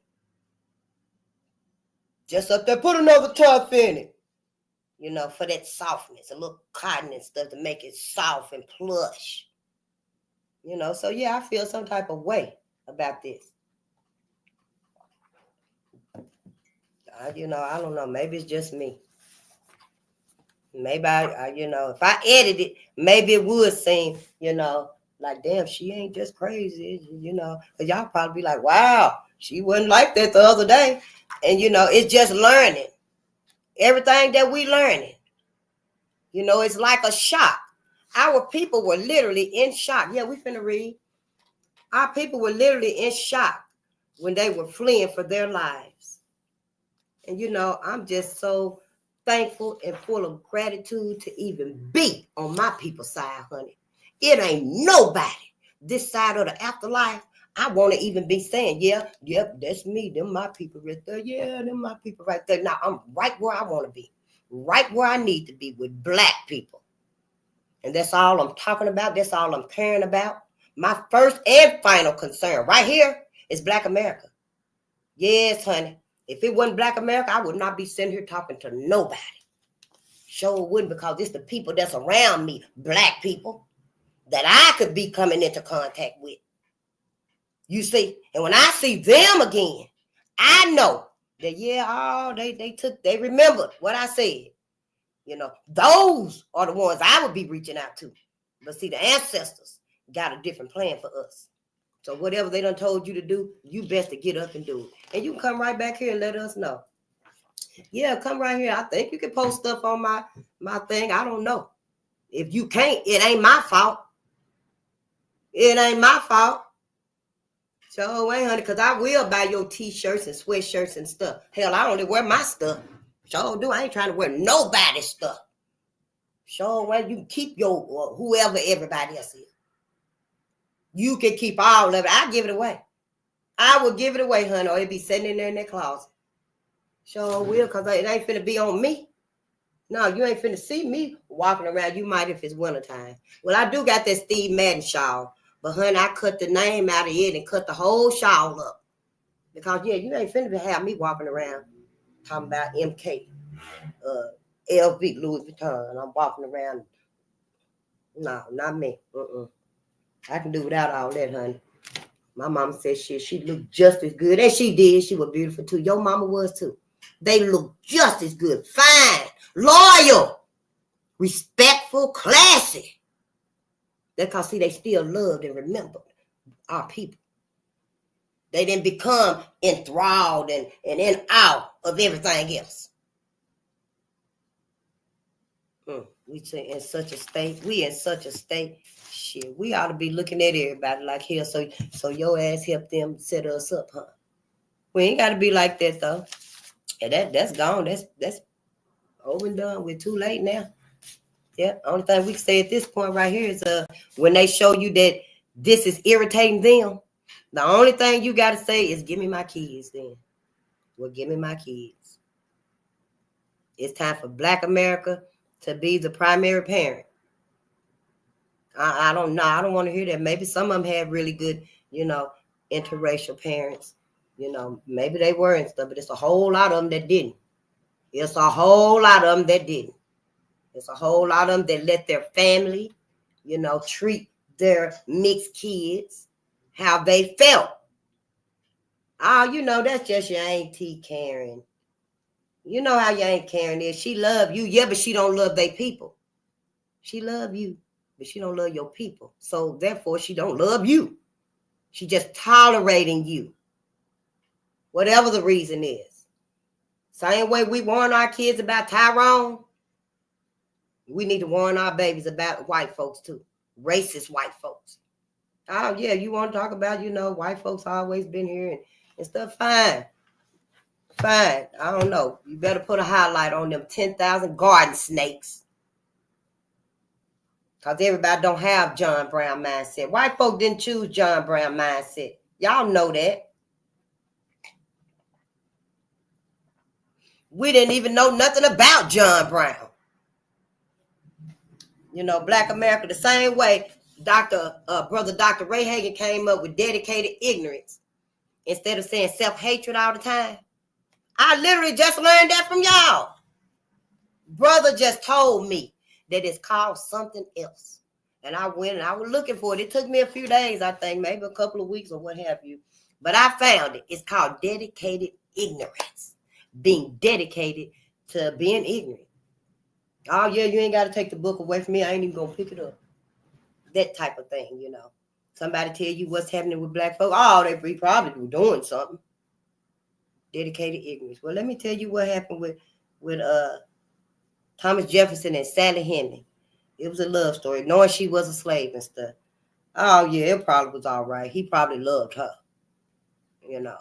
just up there, put another tough in it. You know, for that softness, a little cotton and stuff to make it soft and plush. You know, so yeah, I feel some type of way about this. You know, I don't know. Maybe it's just me. Maybe I, you know, if I edit it, maybe it would seem, you know, like, damn, she ain't just crazy, you know. But y'all probably be like, wow, she wasn't like that the other day. And, you know, it's just learning. Everything that we learning. You know, it's like a shock. Our people were literally in shock. Yeah, we finna read. Our people were literally in shock when they were fleeing for their lives. And, you know, I'm just so thankful and full of gratitude to even be on my people's side, honey. It ain't nobody this side of the afterlife I want to even be saying, yeah, yep, that's me. Them my people right there. Yeah, them my people right there. Now I'm right where I want to be, right where I need to be with Black people. And that's all I'm talking about. That's all I'm caring about. My first and final concern right here is Black America. Yes, honey. If it wasn't Black America, I would not be sitting here talking to nobody. Sure wouldn't, because it's the people that's around me, Black people, that I could be coming into contact with. You see, and when I see them again, I know that, yeah, they remembered what I said. You know, those are the ones I would be reaching out to. But see, the ancestors got a different plan for us. So whatever they done told you to do, you best to get up and do it. And you can come right back here and let us know. Yeah, come right here. I think you can post stuff on my thing. I don't know. If you can't, it ain't my fault. It ain't my fault. So ain't, honey, because I will buy your t-shirts and sweatshirts and stuff. Hell, I only wear my stuff. Sure do. I ain't trying to wear nobody's stuff. Sure, well, you can keep your whoever everybody else is. You can keep all of it. I give it away. I will give it away, honey, or it'll be sitting in there in that closet. Sure will, because it ain't finna be on me. No, you ain't finna see me walking around. You might if it's wintertime. Well, I do got that Steve Madden shawl. But, honey, I cut the name out of it and cut the whole shawl up. Because, yeah, you ain't finna have me walking around talking about MK, LV, Louis Vuitton. And I'm walking around. No, not me. I can do without all that, honey. My mama said she looked just as good. And she did. She was beautiful, too. Your mama was, too. They look just as good. Fine. Loyal. Respectful. Classy. Because, see, they still loved and remembered our people. They didn't become enthralled and in awe of everything else. We in such a state. We in such a state. Shit, we ought to be looking at everybody like hell. So your ass help them set us up, huh? We ain't got to be like that though. And that's gone. That's over and done. We're too late now. Yeah. Only thing we can say at this point right here is when they show you that this is irritating them. The only thing you got to say is, give me my kids then. Well, give me my kids. It's time for Black America to be the primary parent. I don't know. I don't want to hear that. Maybe some of them had really good, you know, interracial parents. You know, maybe they were and stuff, but it's a whole lot of them that didn't. It's a whole lot of them that didn't. It's a whole lot of them that let their family, you know, treat their mixed kids how they felt. Oh, you know, that's just your Auntie Karen. You know how your Aunt Karen is. She love you, yeah, but she don't love their people. She love you, but she don't love your people. So therefore, she don't love you. She just tolerating you. Whatever the reason is. Same way we warn our kids about Tyrone, we need to warn our babies about white folks too. Racist white folks. Oh, yeah, you want to talk about, you know, white folks always been here and stuff. Fine. I don't know. You better put a highlight on them 10,000 garden snakes. Because everybody don't have John Brown mindset. White folk didn't choose John Brown mindset. Y'all know that. We didn't even know nothing about John Brown. You know, Black America the same way. Brother Dr. Ray Hagan came up with dedicated ignorance instead of saying self-hatred all the time. I literally just learned that from y'all. Brother just told me that it's called something else. And I went and I was looking for it. It took me a few days, I think, maybe a couple of weeks or what have you. But I found it. It's called dedicated ignorance. Being dedicated to being ignorant. Oh, yeah, you ain't got to take the book away from me. I ain't even going to pick it up. That type of thing, you know. Somebody tell you what's happening with black folk. Oh, they probably were doing something. Dedicated ignorance. Well, let me tell you what happened with Thomas Jefferson and Sally Henry. It was a love story, knowing she was a slave and stuff. Oh, yeah, it probably was all right. He probably loved her. You know,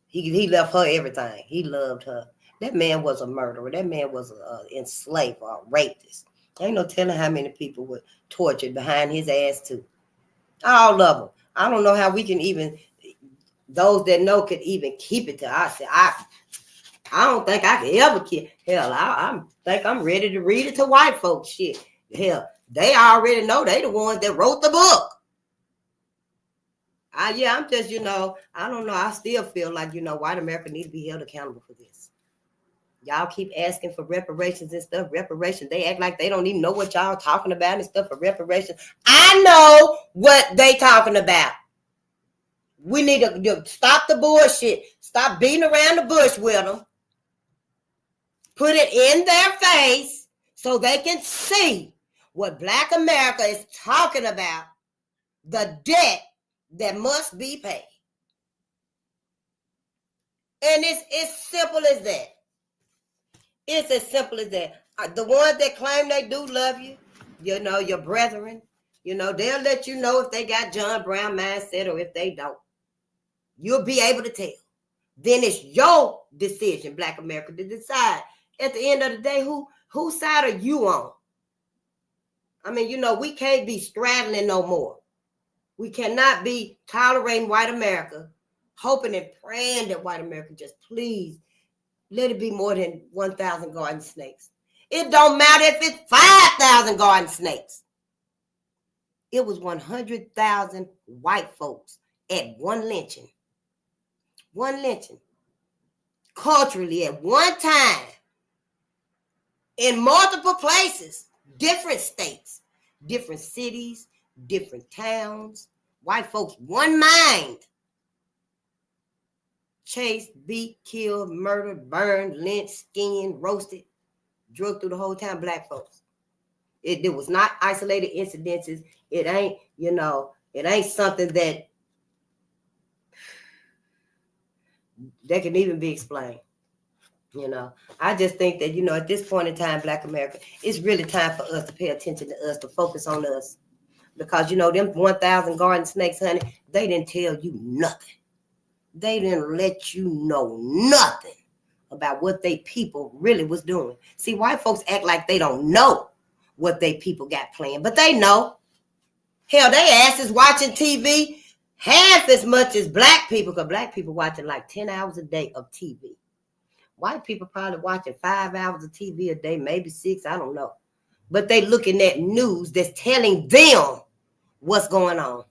he left her everything. He loved her. That man was a murderer. That man was an enslaver, a rapist. Ain't no telling how many people were tortured behind his ass, too. All of them. I don't know how we can even, those that know could even keep it to ourselves. I don't think I could ever keep. Hell, I think I'm ready to read it to white folks. Shit. Hell, they already know they the ones that wrote the book. Yeah, I'm just, I don't know. I still feel like, white America needs to be held accountable for this. Y'all keep asking for reparations and stuff. Reparations. They act like they don't even know what y'all talking about and stuff for reparations. I know what they talking about. We need to stop the bullshit. Stop beating around the bush with them. Put it in their face so they can see what Black America is talking about. The debt that must be paid. And it's simple as that. It's as simple as that. The ones that claim they do love you, your brethren, they'll let you know if they got John Brown mindset or if they don't. You'll be able to tell. Then it's your decision, Black America, to decide at the end of the day whose side are you on. I mean, we can't be straddling no more. We cannot be tolerating white America, hoping and praying that white America just please let it be more than 1,000 garden snakes. It don't matter if it's 5,000 garden snakes. It was 100,000 white folks at one lynching. One lynching. Culturally, at one time, in multiple places, different states, different cities, different towns, white folks, one mind. Chased, beat, killed, murdered, burned, lynched, skinned, roasted, drugged through the whole town, Black folks. It was not isolated incidences. It ain't, it ain't something that can even be explained. I just think that, at this point in time, Black America, it's really time for us to pay attention to us, to focus on us. Because, them 1,000 garden snakes, honey, they didn't tell you nothing. They didn't let you know nothing about what they people really was doing. See, white folks act like they don't know what they people got planned, but they know. Hell, they asses watching TV half as much as Black people, because Black people watching like 10 hours a day of TV. White people probably watching 5 hours of TV a day, maybe 6, I don't know. But they looking at news that's telling them what's going on.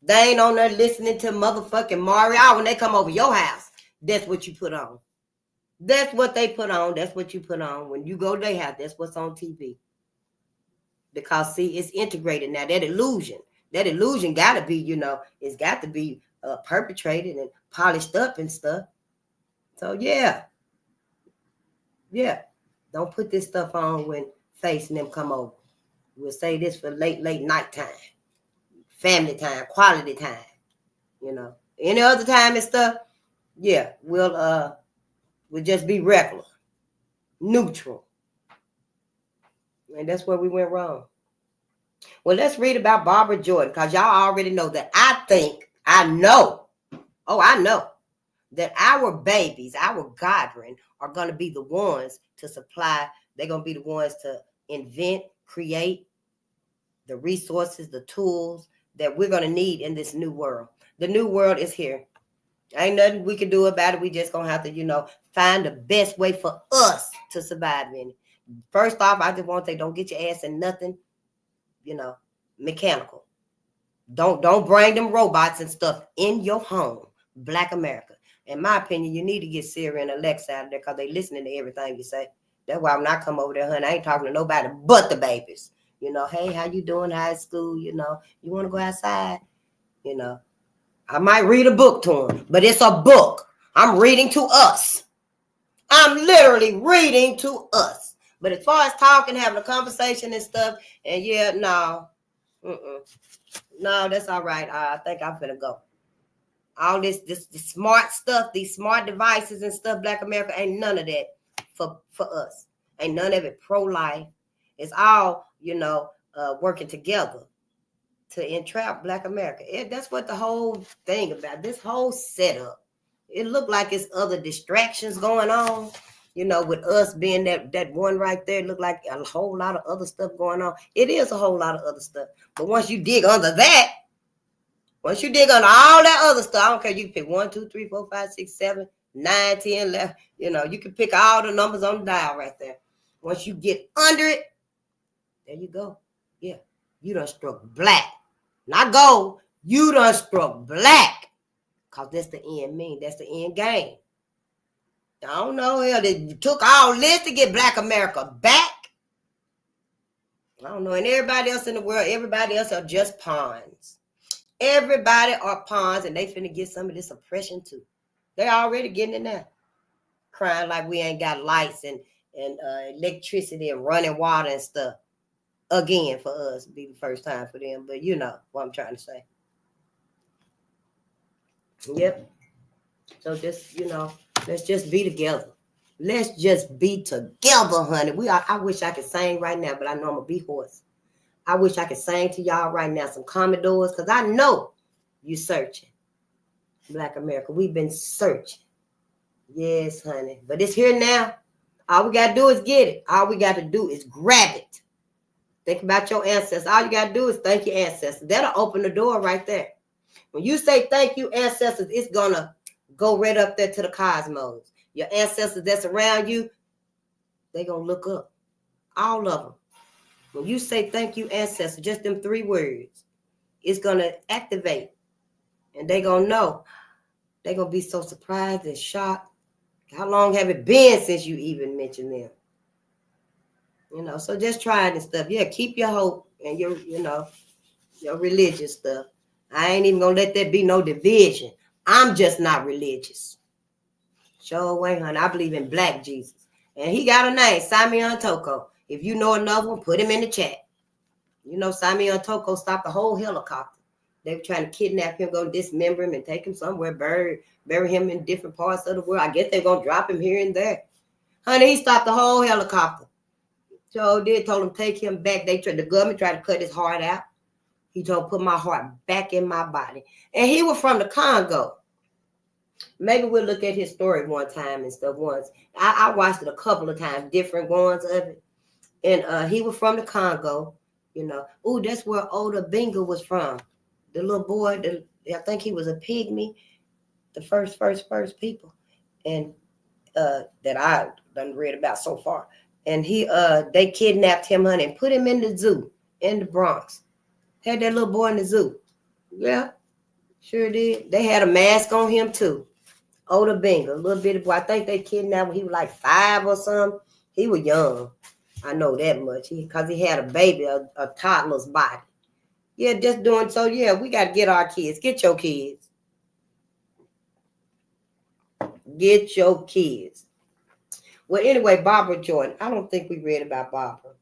They ain't on there listening to motherfucking Mario when they come over your house. That's what you put on. That's what they put on. That's what you put on. When you go to their house, that's what's on TV. Because, see, it's integrated now. That illusion got to be, it's got to be perpetrated and polished up and stuff. So, yeah. Don't put this stuff on when Face and them come over. We'll say this for late night time. Family time, quality time. Any other time and stuff, yeah, we'll just be regular, neutral. And that's where we went wrong. Well, let's read about Barbara Jordan, because y'all already know that I know that our babies, our godren, are going to be the ones to supply. They're going to be the ones to invent, create the resources, the tools that we're going to need in this new world. The new world is here. Ain't nothing we can do about it. We just going to have to, find the best way for us to survive in it. First off, I just want to say, don't get your ass in nothing, mechanical. Don't bring them robots and stuff in your home. Black America. In my opinion, you need to get Siri and Alexa out of there because they listening to everything you say. That's why when I come over there, honey, I ain't talking to nobody but the babies. You know, hey, how you doing? High school? You know, you want to go outside? You know, I might read a book to them, but it's a book. I'm reading to us. I'm literally reading to us. But as far as talking, having a conversation and stuff, and yeah, no. No, that's all right. I think I'm finna go. All this smart stuff, these smart devices and stuff, Black America, ain't none of that for us. Ain't none of it pro-life. It's all, working together to entrap Black America. That's what the whole thing about, this whole setup. It looked like it's other distractions going on, with us being that one right there. It looked like a whole lot of other stuff going on. It is a whole lot of other stuff. But once you dig under that, once you dig under all that other stuff, I don't care. You can pick 1, 2, 3, 4, 5, 6, 7, 9, 10, 11. You can pick all the numbers on the dial right there. Once you get under it, there you go. Yeah, you done struck black. Not gold. You done struck black. Because that's the end mean. That's the end game. I don't know. Hell, you took all this to get Black America back. I don't know. And everybody else in the world, everybody else are just pawns. Everybody are pawns, and they finna get some of this oppression too. They already getting it now. Crying like we ain't got lights and electricity and running water and stuff. Again, for us, it'd be the first time for them. But you know what I'm trying to say. Yep. So just, let's just be together. Let's just be together, honey. I wish I could sing right now, but I know I'm going to be hoarse. I wish I could sing to y'all right now some Commodores, because I know you searching. Black America, we've been searching. Yes, honey. But it's here now. All we got to do is get it. All we got to do is grab it. Think about your ancestors. All you got to do is thank your ancestors. That'll open the door right there. When you say thank you, ancestors, it's going to go right up there to the cosmos. Your ancestors that's around you, they're going to look up. All of them. When you say thank you, ancestors, just them 3 words, it's going to activate. And they're going to know. They're going to be so surprised and shocked. How long have it been since you even mentioned them? So just try it and stuff. Yeah, keep your hope and your religious stuff. I ain't even going to let there be no division. I'm just not religious. Sure way, honey. I believe in Black Jesus. And he got a name, Simeon Toko. If you know another one, put him in the chat. Simeon Toko stopped the whole helicopter. They were trying to kidnap him, go dismember him, and take him somewhere, bury him in different parts of the world. I guess they're going to drop him here and there. Honey, he stopped the whole helicopter. So they told him take him back. The government tried to cut his heart out. He told put my heart back in my body. And he was from the Congo. Maybe we'll look at his story one time and stuff once. I watched it a couple of times, different ones of it. And he was from the Congo, Ooh, that's where Oda Benga was from. The little boy, I think he was a pygmy, the first people. And that I done read about so far. And they kidnapped him, honey, and put him in the zoo in the Bronx. Had that little boy in the zoo. Yeah, sure did. They had a mask on him too. Oda Benga, a little bitty boy. I think they kidnapped him. He was like 5 or something. He was young. I know that much. Because he had a baby, a toddler's body. Yeah, just doing so. Yeah, we got to get our kids. Get your kids. Get your kids. Well, anyway, Barbara Jordan. I don't think we read about Barbara.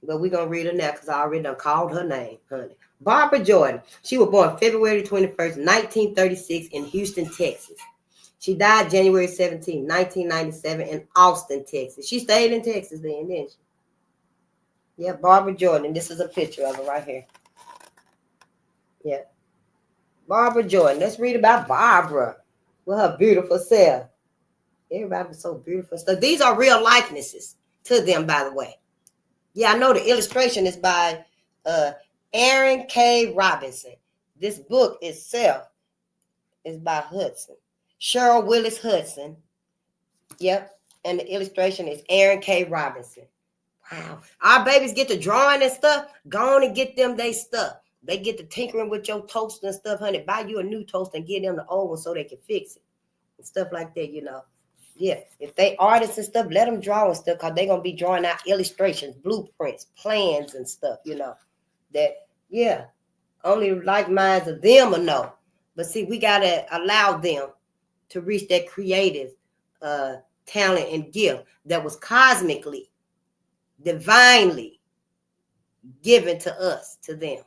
But we're going to read her now because I already done called her name, honey. Barbara Jordan. She was born February 21st, 1936 in Houston, Texas. She died January 17, 1997 in Austin, Texas. She stayed in Texas then, didn't she? Yeah, Barbara Jordan. This is a picture of her right here. Yeah. Barbara Jordan. Let's read about Barbara with her beautiful self. Everybody was so beautiful. So these are real likenesses to them, by the way. Yeah, I know the illustration is by Aaron K. Robinson. This book itself is by Hudson. Cheryl Willis Hudson. Yep. And the illustration is Aaron K. Robinson. Wow. Our babies get to drawing and stuff. Go on and get them they stuff. They get to tinkering with your toaster and stuff, honey. Buy you a new toaster and get them the old one so they can fix it. And stuff like that, Yeah, if they artists and stuff, let them draw and stuff, because they're going to be drawing out illustrations, blueprints, plans and stuff, that, only like minds of them will know. But see, we got to allow them to reach that creative talent and gift that was cosmically, divinely given to us, to them.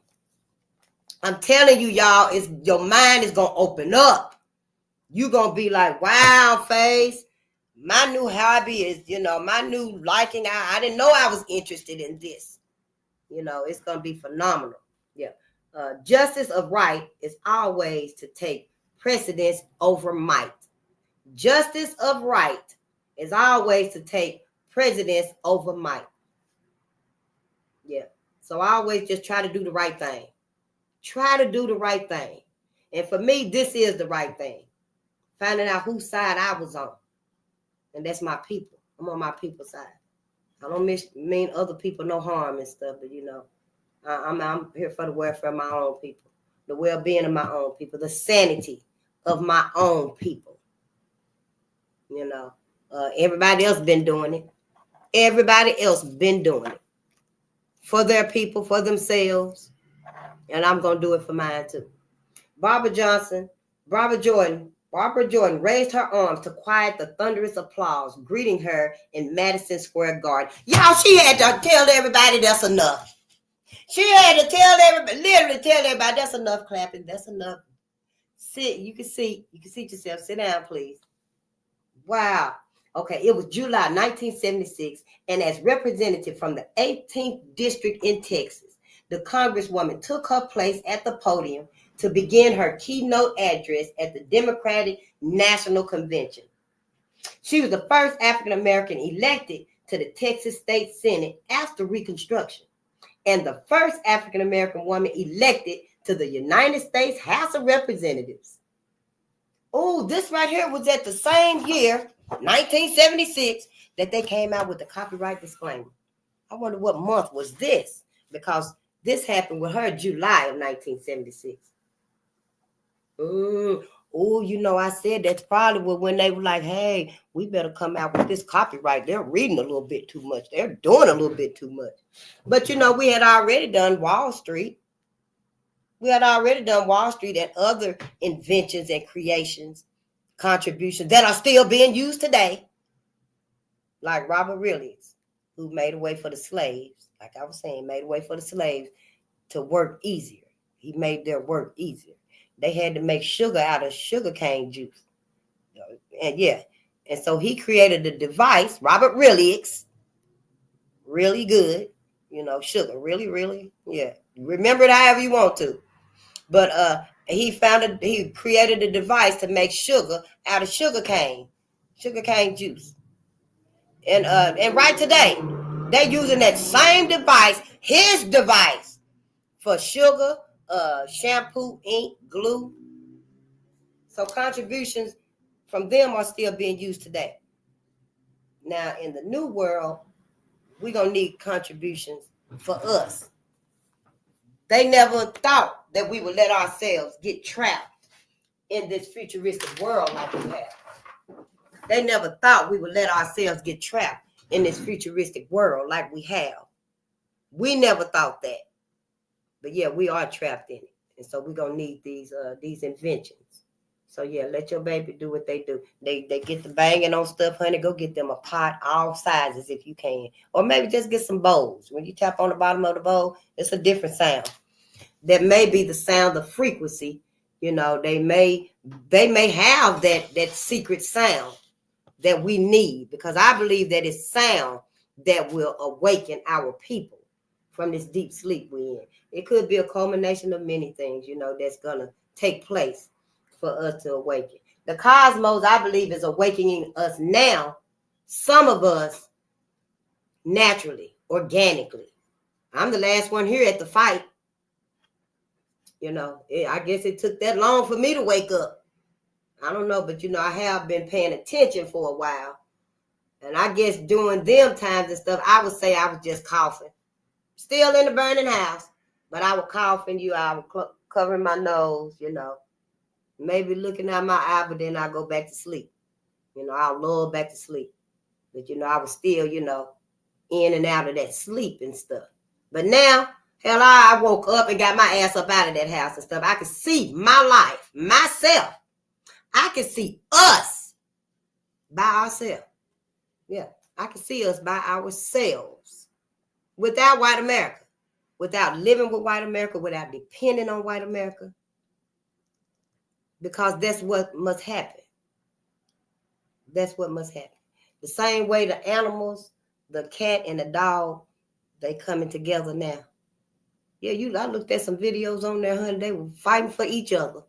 I'm telling you, y'all, your mind is going to open up. You're going to be like, wow, face. My new hobby is, my new liking. I didn't know I was interested in this. It's going to be phenomenal. Yeah. Justice of right is always to take precedence over might. Justice of right is always to take precedence over might. Yeah. So I always just try to do the right thing. Try to do the right thing. And for me, this is the right thing. Finding out whose side I was on. And that's my people. I'm on my people's side. I don't mean other people no harm and stuff, but I'm here for the welfare of my own people, the well-being of my own people, the sanity of my own people. Everybody else been doing it. Everybody else been doing it for their people, for themselves, and I'm gonna do it for mine too. Barbara Jordan raised her arms to quiet the thunderous applause greeting her in Madison Square Garden. Y'all, she had to tell everybody that's enough. She had to literally tell everybody that's enough clapping. That's enough. Sit. You can seat yourself. Sit down, please. Wow. Okay, it was July 1976, and as representative from the 18th District in Texas, the Congresswoman took her place at the podium to begin her keynote address at the Democratic National Convention. She was the first African American elected to the Texas State Senate after Reconstruction, and the first African American woman elected to the United States House of Representatives. Oh, this right here was at the same year, 1976, that they came out with the copyright disclaimer. I wonder what month was this, because this happened with her July of 1976. I said that's probably when they were like, hey, we better come out with this copyright. They're reading a little bit too much. They're doing a little bit too much. But, we had already done Wall Street. We had already done Wall Street and other inventions and creations, contributions that are still being used today. Like Robert Rillies, who made a way for the slaves. Like I was saying, made a way for the slaves to work easier. He made their work easier. They had to make sugar out of sugarcane juice. And so he created a device, Robert Rillies, really good, sugar, really, really, yeah. Remember it however you want to. But he created a device to make sugar out of sugarcane juice. And right today, they're using that same device, his device, for sugar, shampoo, ink, glue. So contributions from them are still being used today. Now, in the new world, we're going to need contributions for us. They never thought that we would let ourselves get trapped in this futuristic world like we have. They never thought we would let ourselves get trapped in this futuristic world like we have. We never thought that. But yeah, we are trapped in it. And so we're going to need these inventions. So yeah, let your baby do what they do. They get the banging on stuff, honey. Go get them a pot, all sizes if you can. Or maybe just get some bowls. When you tap on the bottom of the bowl, it's a different sound. That may be the sound of frequency. They may have that secret sound that we need, because I believe that it's sound that will awaken our people from this deep sleep we're in. It could be a culmination of many things, that's gonna take place for us to awaken. The cosmos, I believe, is awakening us now. Some of us naturally, organically. I'm the last one here at the fight. I guess it took that long for me to wake up. I don't know, but I have been paying attention for a while. And I guess during them times and stuff, I would say I was just coughing. Still in the burning house, but I would cough and I would cover my nose, maybe looking at my eye, but then I go back to sleep. I'll lull back to sleep. But, I was still, in and out of that sleep and stuff. But now, hell, I woke up and got my ass up out of that house and stuff. I could see my life, myself. I could see us by ourselves. Yeah, I could see us by ourselves. Without white America. Without living with white America. Without depending on white America. Because that's what must happen. That's what must happen. The same way the animals, the cat and the dog, they coming together now. Yeah, I looked at some videos on there, honey. They were fighting for each other.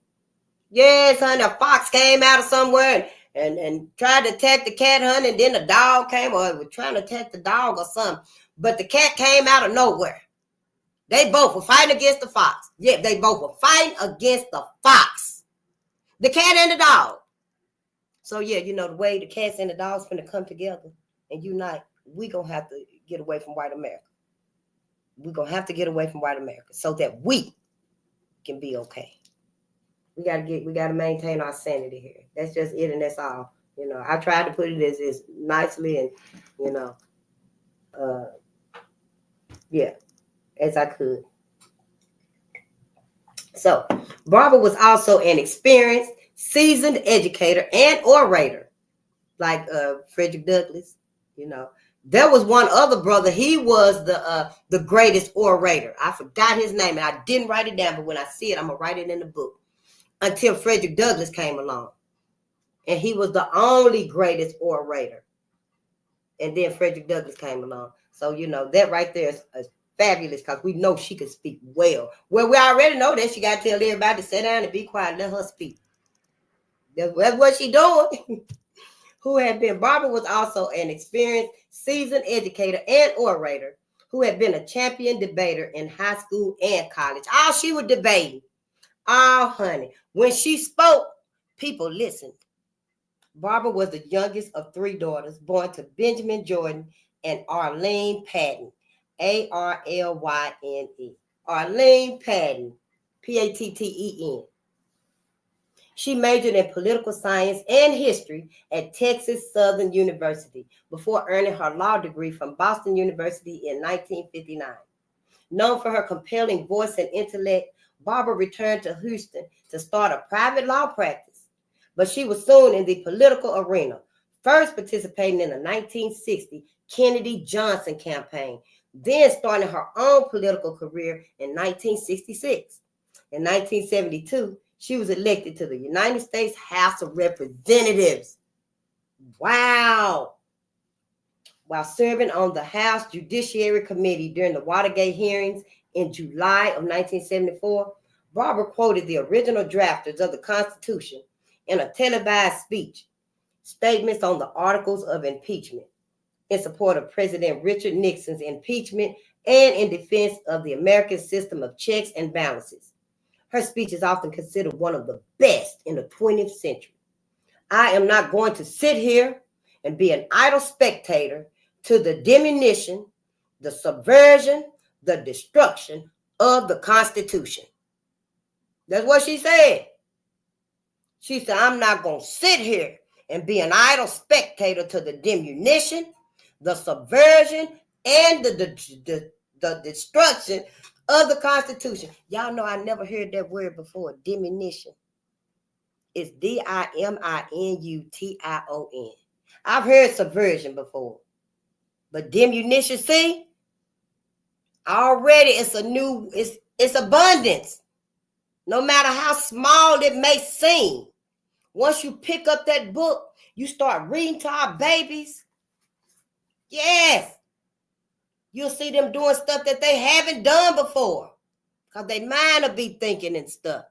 Yes, honey, a fox came out of somewhere and tried to attack the cat, honey, and then the dog came, or was trying to attack the dog or something. But the cat came out of nowhere. They both were fighting against the fox. Yeah, they both were fighting against the fox. The cat and the dog. So, yeah, the way the cats and the dogs finna come together and unite, we going to have to get away from white America. We're going to have to get away from white America so that we can be okay. We got to maintain our sanity here. That's just it, and that's all. I tried to put it as nicely and, as I could. So, Barbara was also an experienced, seasoned educator and orator, like Frederick Douglass. There was one other brother. He was the greatest orator. I forgot his name, and I didn't write it down, but when I see it, I'm going to write it in the book. Until Frederick Douglass came along. And he was the only greatest orator. And then Frederick Douglass came along. So, that right there is fabulous because we know she could speak well. Well, we already know that she got to tell everybody to sit down and be quiet, let her speak. That's what she doing. Barbara was also an experienced, seasoned educator and orator who had been a champion debater in high school and college. All she was debating. Oh, honey. When she spoke, people listened. Barbara was the youngest of 3 daughters born to Benjamin Jordan and Arlene Patton. Arlyne. Arlene Patton. Patten. She majored in political science and history at Texas Southern University before earning her law degree from Boston University in 1959. Known for her compelling voice and intellect, Barbara returned to Houston to start a private law practice, but she was soon in the political arena, first participating in the 1960 Kennedy-Johnson campaign, then starting her own political career in 1966. In 1972, she was elected to the United States House of Representatives. Wow! While serving on the House Judiciary Committee during the Watergate hearings in July of 1974, Barbara quoted the original drafters of the Constitution in a televised speech, statements on the articles of impeachment in support of President Richard Nixon's impeachment and in defense of the American system of checks and balances. Her speech is often considered one of the best in the 20th century. I am not going to sit here and be an idle spectator to the diminution, the subversion, the destruction of the Constitution. That's what she said. She said, I'm not going to sit here and be an idle spectator to the diminution, the subversion, and the destruction of the Constitution. Y'all know I never heard that word before, diminution. It's Diminuttion. I've heard subversion before. But diminution, see? Already it's abundance. No matter how small it may seem. Once you pick up that book, you start reading to our babies. Yes. You'll see them doing stuff that they haven't done before. Because their mind will be thinking and stuff.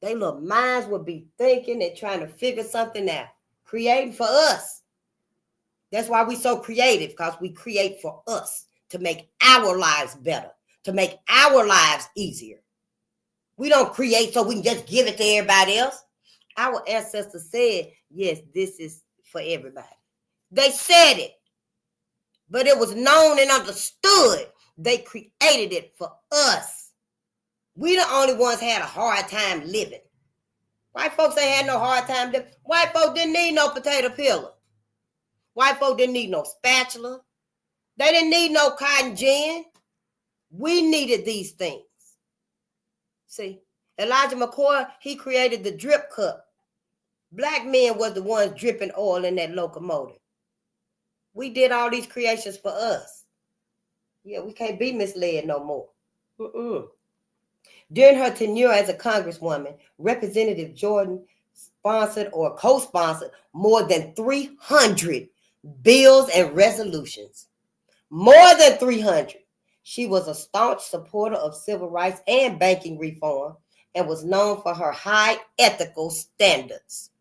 Their little minds will be thinking and trying to figure something out. Creating for us. That's why we're so creative, because we create for us to make our lives better, to make our lives easier. We don't create so we can just give it to everybody else. Our ancestors said, yes, this is for everybody. They said it, but it was known and understood. They created it for us. We the only ones had a hard time living. White folks ain't had no hard time living. White folks didn't need no potato peeler. White folks didn't need no spatula. They didn't need no cotton gin. We needed these things. See, Elijah McCoy, he created the drip cup. Black men was the ones dripping oil in that locomotive. We did all these creations for us. Yeah, we can't be misled no more. During her tenure as a congresswoman, Representative Jordan sponsored or co-sponsored more than 300 bills and resolutions. More than 300. She was a staunch supporter of civil rights and banking reform and was known for her high ethical standards.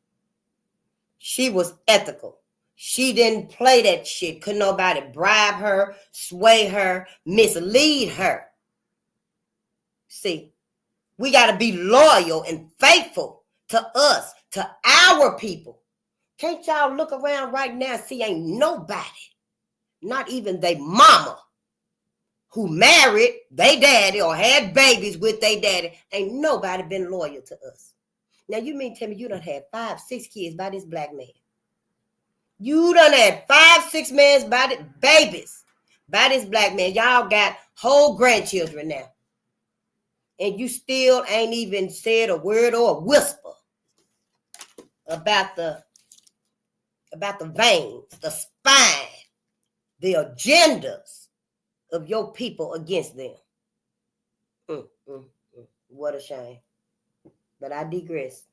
She was ethical. She didn't play that shit. Couldn't nobody bribe her, sway her, mislead her. See, we got to be loyal and faithful to us, to our people. Can't y'all look around right now and see ain't nobody, not even they mama, who married they daddy or had babies with they daddy, ain't nobody been loyal to us. Now you mean tell me you done had 5, 6 kids by this black man? You done had 5, 6 men babies by this black man. Y'all got whole grandchildren now. And you still ain't even said a word or a whisper about the veins, the spine, the agendas of your people against them. What a shame. But I digress.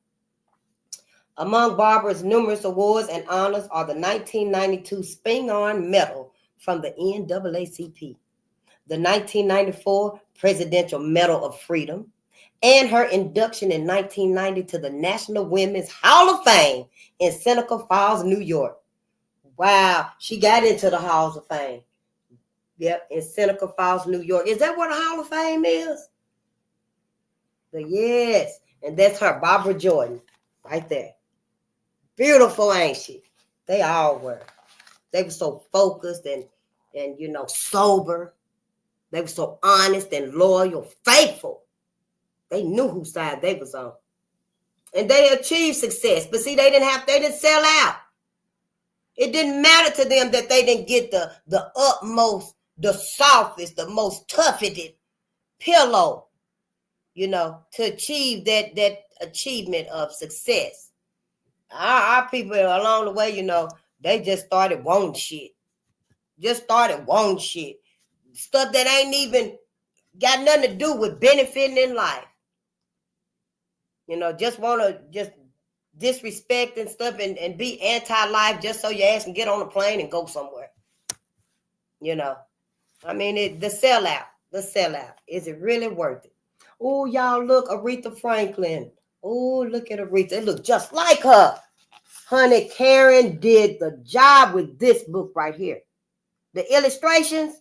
Among Barbara's numerous awards and honors are the 1992 Spingarn Medal from the NAACP, the 1994 Presidential Medal of Freedom, and her induction in 1990 to the National Women's Hall of Fame in Seneca Falls, New York. Wow, she got into the Halls of Fame. Yep, in Seneca Falls, New York. Is that what a Hall of Fame is? But yes, and that's her, Barbara Jordan, right there. Beautiful, ain't she? They all were. They were so focused and sober. They were so honest and loyal, faithful. They knew whose side they was on. And they achieved success. But see, they didn't sell out. It didn't matter to them that they didn't get the utmost, the softest, the most toughened pillow, to achieve that achievement of success. Our people along the way, they just started wanting shit. Stuff that ain't even got nothing to do with benefiting in life. Just want to just disrespect and stuff and be anti-life just so your ass can get on a plane and go somewhere. I mean, the sellout. Is it really worth it? Oh, y'all look, Aretha Franklin. Oh, look at Aretha. It look just like her. Honey, Karen did the job with this book right here. The illustrations.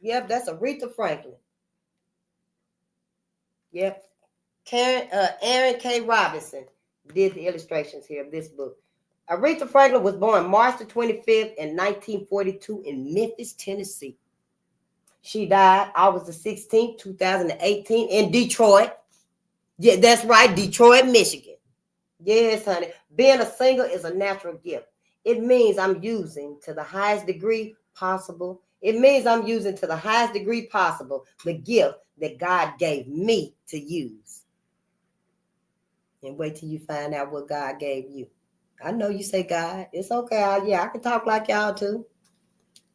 Yep, that's Aretha Franklin. Yep. Aaron K. Robinson did the illustrations here of this book. Aretha Franklin was born March the 25th in 1942 in Memphis, Tennessee. She died August the 16th, 2018 in Detroit. Yeah, that's right, Detroit, Michigan. Yes, honey. Being a single is a natural gift. It means I'm using to the highest degree possible. The gift that God gave me to use. And wait till you find out what God gave you. I know you say God. It's okay. I can talk like y'all too.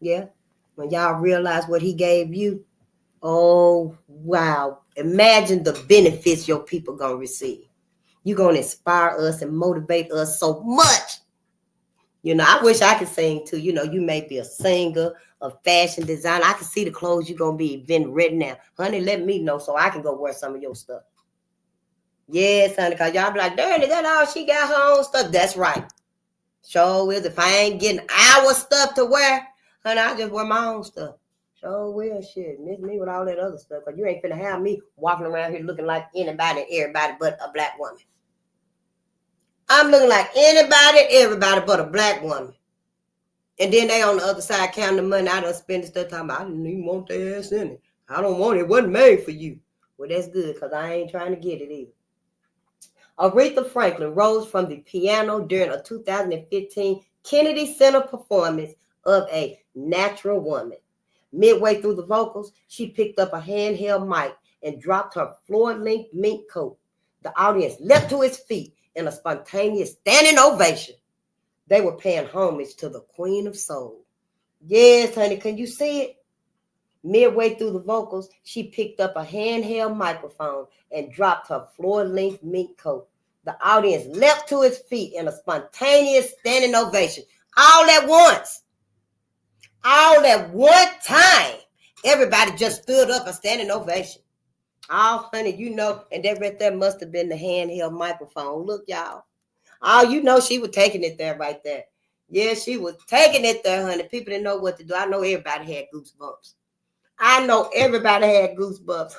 Yeah. When y'all realize what he gave you, oh, wow. Imagine the benefits your people going to receive. You're going to inspire us and motivate us so much. I wish I could sing too. You may be a singer, a fashion designer. I can see the clothes you're going to be inventing right now. Honey, let me know so I can go wear some of your stuff. Yes, honey, because y'all be like, darn, is that all she got her own stuff? That's right. Sure is. If I ain't getting our stuff to wear, honey, I just wear my own stuff. Sure will. Shit. Miss me with all that other stuff. Because you ain't finna have me walking around here looking like anybody and everybody but a black woman. I'm looking like anybody, everybody but a black woman. And then they on the other side counting the money. I done spend stuff talking about, I didn't even want their ass in it. I don't want it. It wasn't made for you. Well, that's good because I ain't trying to get it either. Aretha Franklin rose from the piano during a 2015 Kennedy Center performance of A Natural Woman. Midway through the vocals, she picked up a handheld mic and dropped her floor-length mink coat. The audience leapt to its feet in a spontaneous standing ovation. They were paying homage to the Queen of Soul. Yes, honey, can you see it? Midway through the vocals, she picked up a handheld microphone and dropped her floor-length mink coat. The audience leapt to its feet in a spontaneous standing ovation. All at once. All at one time. Everybody just stood up and standing ovation. Oh, honey, you know, and that right there must have been the handheld microphone. Look, y'all. Oh, you know she was taking it there right there. Yeah, she was taking it there, honey. People didn't know what to do. I know everybody had goosebumps. I know everybody had goosebumps.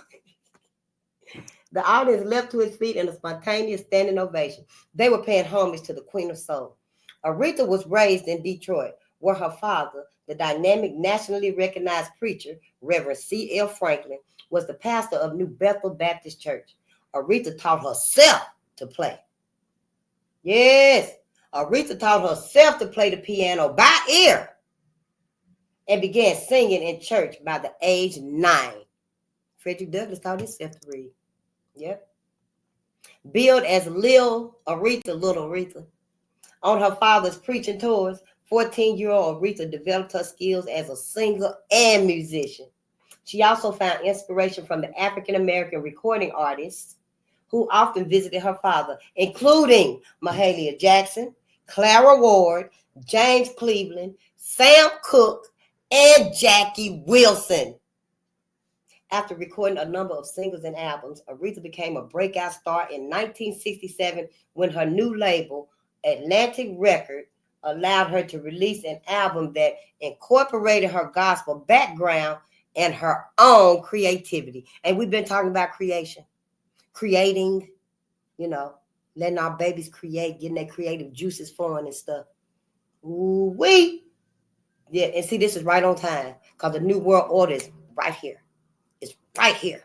The audience leapt to its feet in a spontaneous standing ovation. They were paying homage to the Queen of Soul. Aretha was raised in Detroit, where her father, the dynamic, nationally recognized preacher, Reverend C.L. Franklin, was the pastor of New Bethel Baptist Church. Aretha taught herself to play. Yes, Aretha taught herself to play the piano by ear and began singing in church by the age 9. Frederick Douglass taught himself to read. Yep. Billed as Little Aretha. On her father's preaching tours, 14-year-old Aretha developed her skills as a singer and musician. She also found inspiration from the African-American recording artists who often visited her father, including Mahalia Jackson, Clara Ward, James Cleveland, Sam Cooke, and Jackie Wilson. After recording a number of singles and albums, Aretha became a breakout star in 1967 when her new label, Atlantic Records, allowed her to release an album that incorporated her gospel background and her own creativity. And we've been talking about creating, you know, letting our babies create, getting their creative juices flowing and stuff. Ooh-wee. Yeah, and see, this is right on time because the New World Order is right here. It's right here.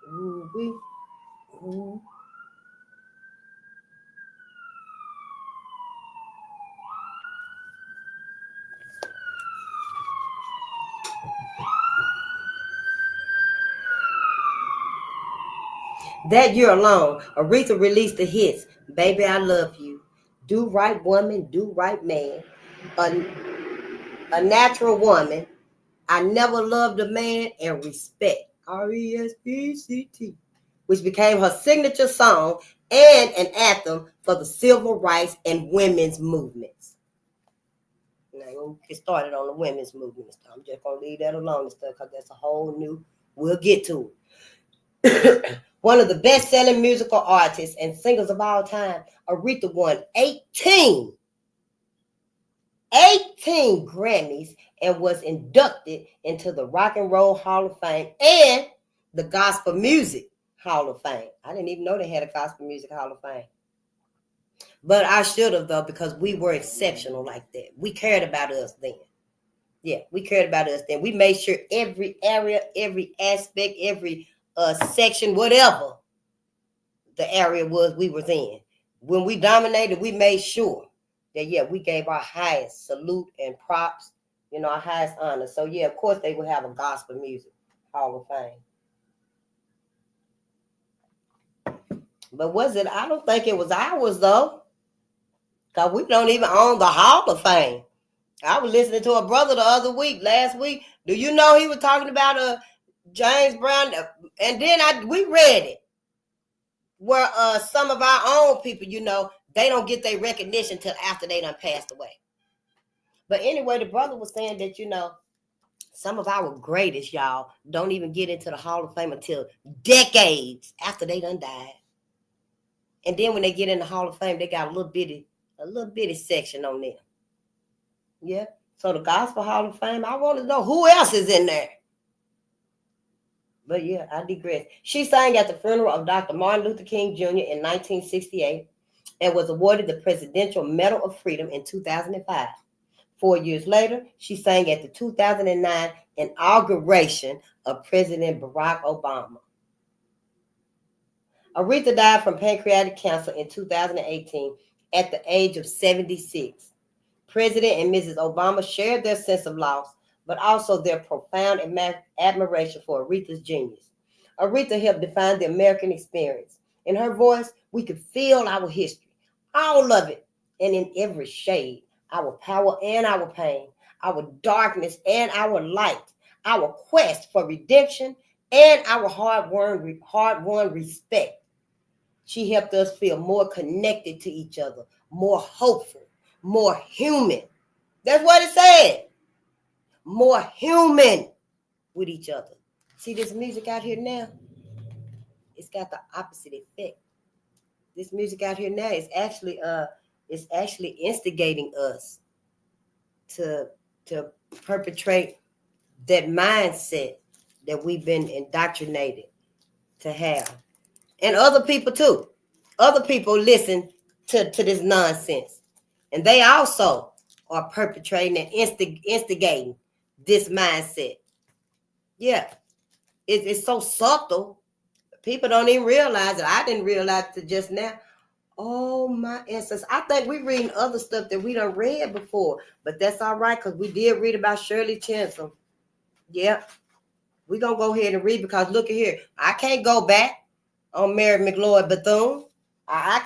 Ooh-wee. Ooh. That year alone, Aretha released the hits Baby I Love You, Do Right Woman, Do Right Man, A Natural Woman, I Never Loved a Man, and Respect, R-E-S-P-C-T, which became her signature song and an anthem for the civil rights and women's movements. Now, we'll get started on the women's movement. I'm just going to leave that alone and stuff because that's a whole new, we'll get to it. One of the best-selling musical artists and singers of all time, Aretha won 18 Grammys and was inducted into the Rock and Roll Hall of Fame and the Gospel Music Hall of Fame. I didn't even know they had a Gospel Music Hall of Fame. But I should have, though, because we were exceptional like that. We cared about us then. Yeah, we cared about us then. We made sure every area, every aspect, every section, whatever the area was we was in. When we dominated, we made sure that, yeah, we gave our highest salute and props, you know, our highest honor. So, yeah, of course, they would have a Gospel Music Hall of Fame. But was it? I don't think it was ours, though, because we don't even own the Hall of Fame. I was listening to a brother last week. Do you know he was talking about James Brown? And then we read it, where some of our own people, you know, they don't get their recognition till after they done passed away. But anyway, the brother was saying that, you know, some of our greatest, y'all, don't even get into the Hall of Fame until decades after they done died. And then when they get in the Hall of Fame, they got a little bitty section on them. Yeah. So the Gospel Hall of Fame, I want to know who else is in there. But yeah, I digress. She sang at the funeral of Dr. Martin Luther King Jr. in 1968 and was awarded the Presidential Medal of Freedom in 2005. 4 years later, she sang at the 2009 inauguration of President Barack Obama. Aretha died from pancreatic cancer in 2018 at the age of 76. President and Mrs. Obama shared their sense of loss, but also their profound admiration for Aretha's genius. Aretha helped define the American experience. In her voice, we could feel our history, all of it, and in every shade, our power and our pain, our darkness and our light, our quest for redemption, and our hard-won respect. She helped us feel more connected to each other, more hopeful, more human. That's what it said. More human with each other. See this music out here now? It's got the opposite effect. This music out here now is actually instigating us to perpetrate that mindset that we've been indoctrinated to have. And other people too. Other people listen to this nonsense. And they also are perpetrating and instigating this mindset. Yeah. It's so subtle. People don't even realize it. I didn't realize it just now. Oh, my ancestors. I think we're reading other stuff that we done read before. But that's all right, because we did read about Shirley Chisholm. Yeah. We're going to go ahead and read, because look at here. I can't go back on Mary McLeod Bethune. I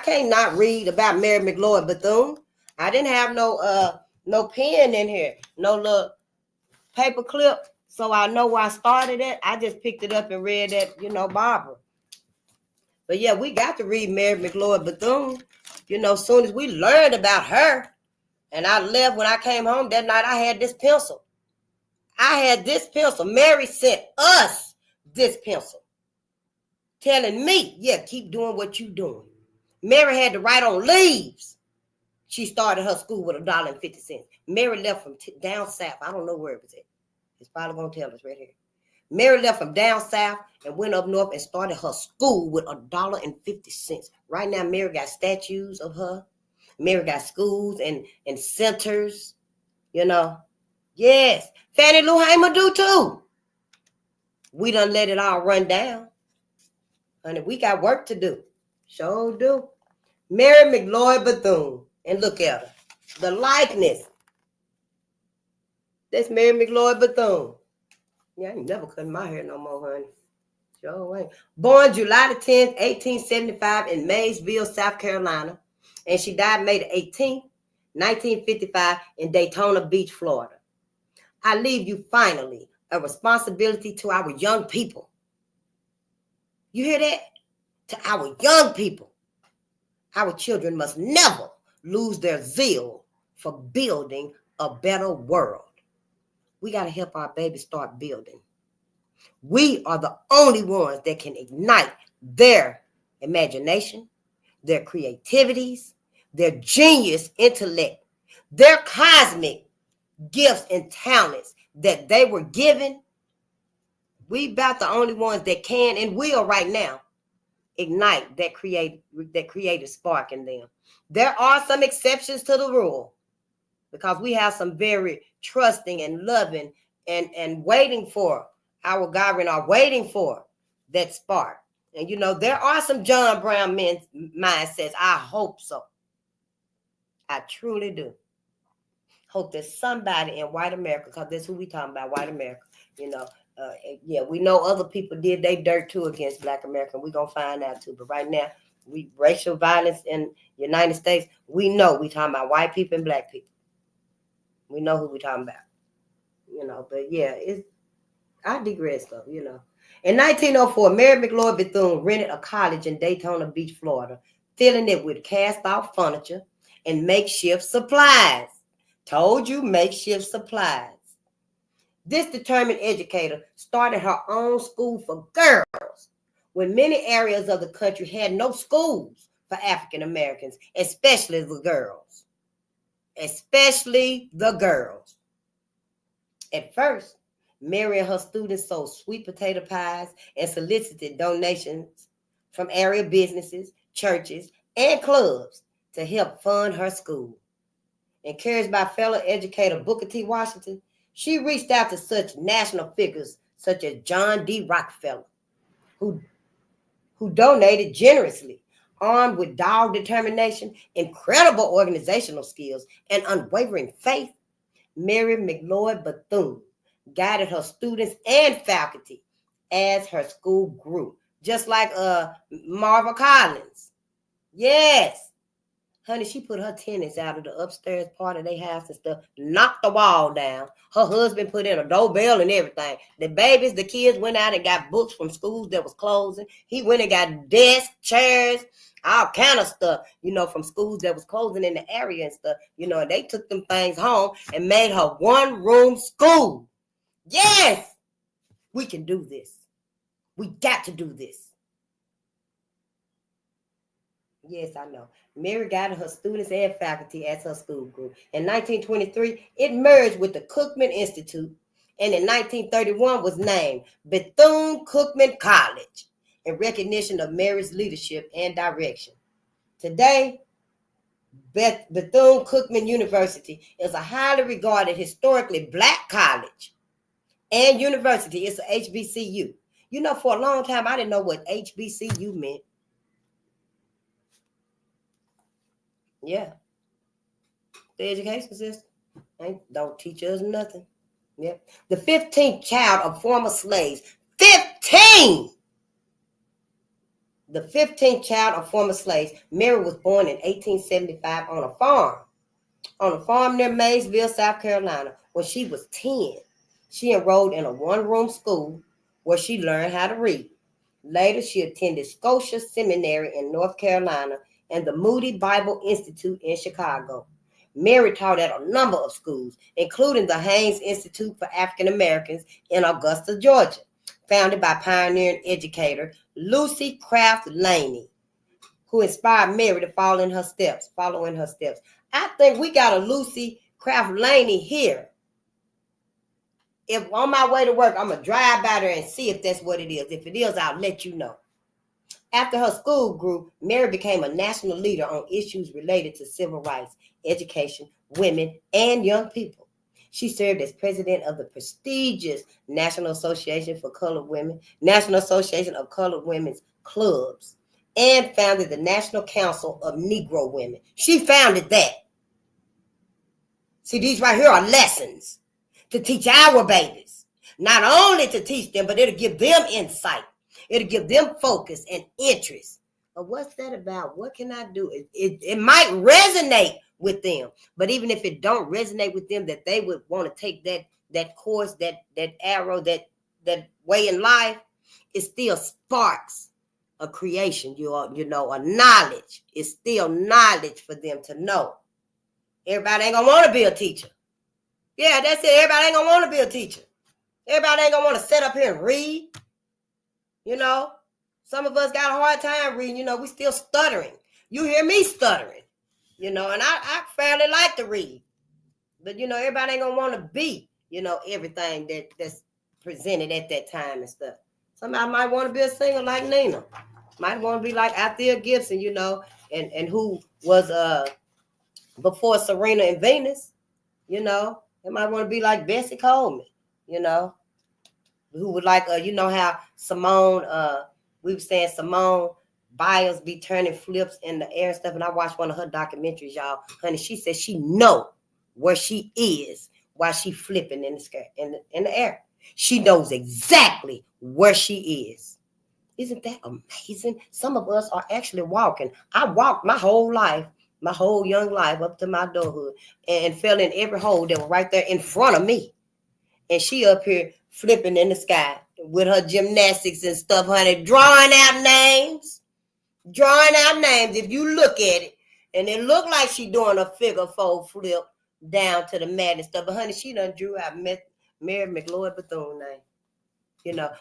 can't not read about Mary McLeod Bethune. I didn't have no pen in here, no little paper clip, so I know where I started at. I just picked it up and read that, Barbara. But yeah, we got to read Mary McLeod Bethune. As soon as we learned about her, and I left, when I came home that night, I had this pencil. Mary sent us this pencil, telling me, yeah, keep doing what you're doing. Mary had to write on leaves. She started her school with $1.50. Mary left from down south. I don't know where it was at. It's probably going to tell us right here. Mary left from down south and went up north and started her school with $1.50. Right now, Mary got statues of her. Mary got schools and centers, Yes. Fannie Lou Hamer do too. We done let it all run down. Honey, we got work to do. Sure do. Mary McLeod Bethune. And look at her. The likeness. That's Mary McLeod Bethune. Yeah, I ain't never cutting my hair no more, honey. Sure ain't. Born July the 10th, 1875 in Maysville, South Carolina. And she died May the 18th, 1955 in Daytona Beach, Florida. I leave you finally a responsibility to our young people. You hear that? To our young people. Our children must never lose their zeal for building a better world. We got to help our babies start building. We are the only ones that can ignite their imagination, their creativities, their genius intellect, their cosmic gifts and talents that they were given. We about the only ones that can and will right now ignite that creative spark in them. There are some exceptions to the rule, because we have some very trusting and loving and waiting for, our government are waiting for that spark. And there are some John Brown men's mindsets. I hope so. I truly do. Hope that somebody in white America, because that's who we talking about, white America, yeah, we know other people did they dirt too against Black America. We're going to find out too. But right now, racial violence in the United States, we know we talking about white people and Black people. We know who we talking about, but yeah, I digress though, In 1904, Mary McLeod Bethune rented a cottage in Daytona Beach, Florida, filling it with cast-off furniture and makeshift supplies. Told you, makeshift supplies. This determined educator started her own school for girls when many areas of the country had no schools for African Americans, especially the girls. Especially the girls. At first, Mary and her students sold sweet potato pies and solicited donations from area businesses, churches, and clubs to help fund her school. Encouraged by fellow educator Booker T. Washington, she reached out to such national figures such as John D. Rockefeller, who donated generously. Armed with dogged determination, incredible organizational skills, and unwavering faith, Mary McLeod Bethune guided her students and faculty as her school grew. Just like Marva Collins. Yes. Honey, she put her tenants out of the upstairs part of their house and stuff, knocked the wall down. Her husband put in a doorbell and everything. The kids went out and got books from schools that was closing. He went and got desks, chairs, all kind of stuff, from schools that was closing in the area and stuff, and they took them things home and made her one-room school. Yes, we can do this. We got to do this. Yes, I know. Mary guided her students and faculty as her school grew. In 1923, it merged with the Cookman Institute, and in 1931 was named Bethune-Cookman College in recognition of Mary's leadership and direction. Today, Bethune-Cookman University is a highly regarded historically Black college and university. It's a HBCU. For a long time, I didn't know what HBCU meant. Yeah. The education system don't teach us nothing. Yeah. The 15th child of former slaves. 15! The 15th child of former slaves. Mary was born in 1875 on a farm near Maysville, South Carolina. When she was 10, she enrolled in a one-room school where she learned how to read. Later, she attended Scotia Seminary in North Carolina and the Moody Bible Institute in Chicago. Mary taught at a number of schools, including the Haynes Institute for African Americans in Augusta, Georgia, founded by pioneering educator Lucy Craft Laney, who inspired Mary to follow in her steps. I think we got a Lucy Craft Laney here. If on my way to work, I'm going to drive by there and see if that's what it is. If it is, I'll let you know. After her school grew, Mary became a national leader on issues related to civil rights, education, women, and young people. She served as president of the prestigious National Association for Colored Women, National Association of Colored Women's Clubs, and founded the National Council of Negro Women. She founded that. See, these right here are lessons to teach our babies. Not only to teach them, but it'll give them insight. It'll give them focus and interest. But what's that about? What can I do? It might resonate with them. But even if it don't resonate with them, that they would want to take that course, that arrow, that way in life, it still sparks a creation, a knowledge. It's still knowledge for them to know. Everybody ain't gonna want to be a teacher. Yeah, that's it. Everybody ain't gonna want to be a teacher. Everybody ain't gonna want to sit up here and read. Some of us got a hard time reading. We still stuttering. You hear me stuttering, and I fairly like to read. But, everybody ain't going to want to be, everything that's presented at that time and stuff. Somebody might want to be a singer like Nina. Might want to be like Althea Gibson, and who was before Serena and Venus, They might want to be like Bessie Coleman, who would like, how Simone, we were saying Simone Biles be turning flips in the air and stuff. And I watched one of her documentaries, y'all. Honey, she said she know where she is while she flipping in the sky, in the air. She knows exactly where she is. Isn't that amazing? Some of us are actually walking. I walked my whole life, my whole young life up to my adulthood, and fell in every hole that was right there in front of me. And she up here flipping in the sky with her gymnastics and stuff, honey, drawing out names. If you look at it, and it looked like she doing a figure four flip down to the mat and stuff. But honey, she done drew out Mary McLeod Bethune name.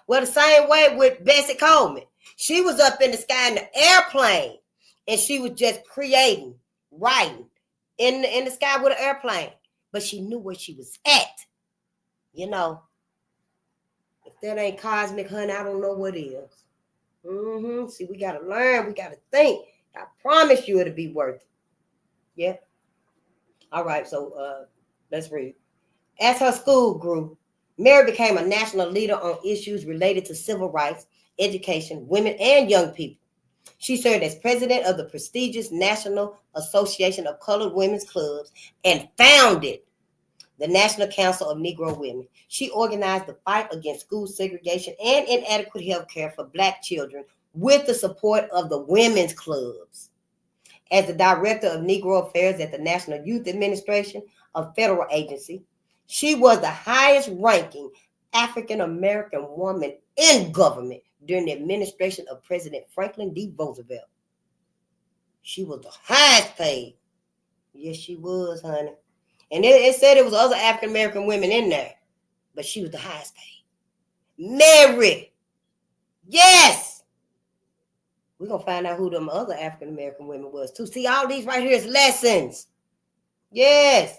Well, the same way with Bessie Coleman. She was up in the sky in the airplane, and she was just creating, writing in the sky with an airplane. But she knew where she was at. If that ain't cosmic, honey, I don't know what is. See, we got to learn. We got to think. I promise you it'll be worth it. Yeah. All right, so let's read. As her school grew, Mary became a national leader on issues related to civil rights, education, women, and young people. She served as president of the prestigious National Association of Colored Women's Clubs and founded the National Council of Negro Women. She organized the fight against school segregation and inadequate health care for Black children with the support of the women's clubs. As the director of Negro Affairs at the National Youth Administration, a federal agency, she was the highest ranking African American woman in government during the administration of President Franklin D. Roosevelt. She was the highest paid. Yes, she was, honey. And it said it was other African American women in there, but she was the highest paid. Mary. Yes. We're going to find out who them other African American women was too. See, all these right here is lessons. Yes.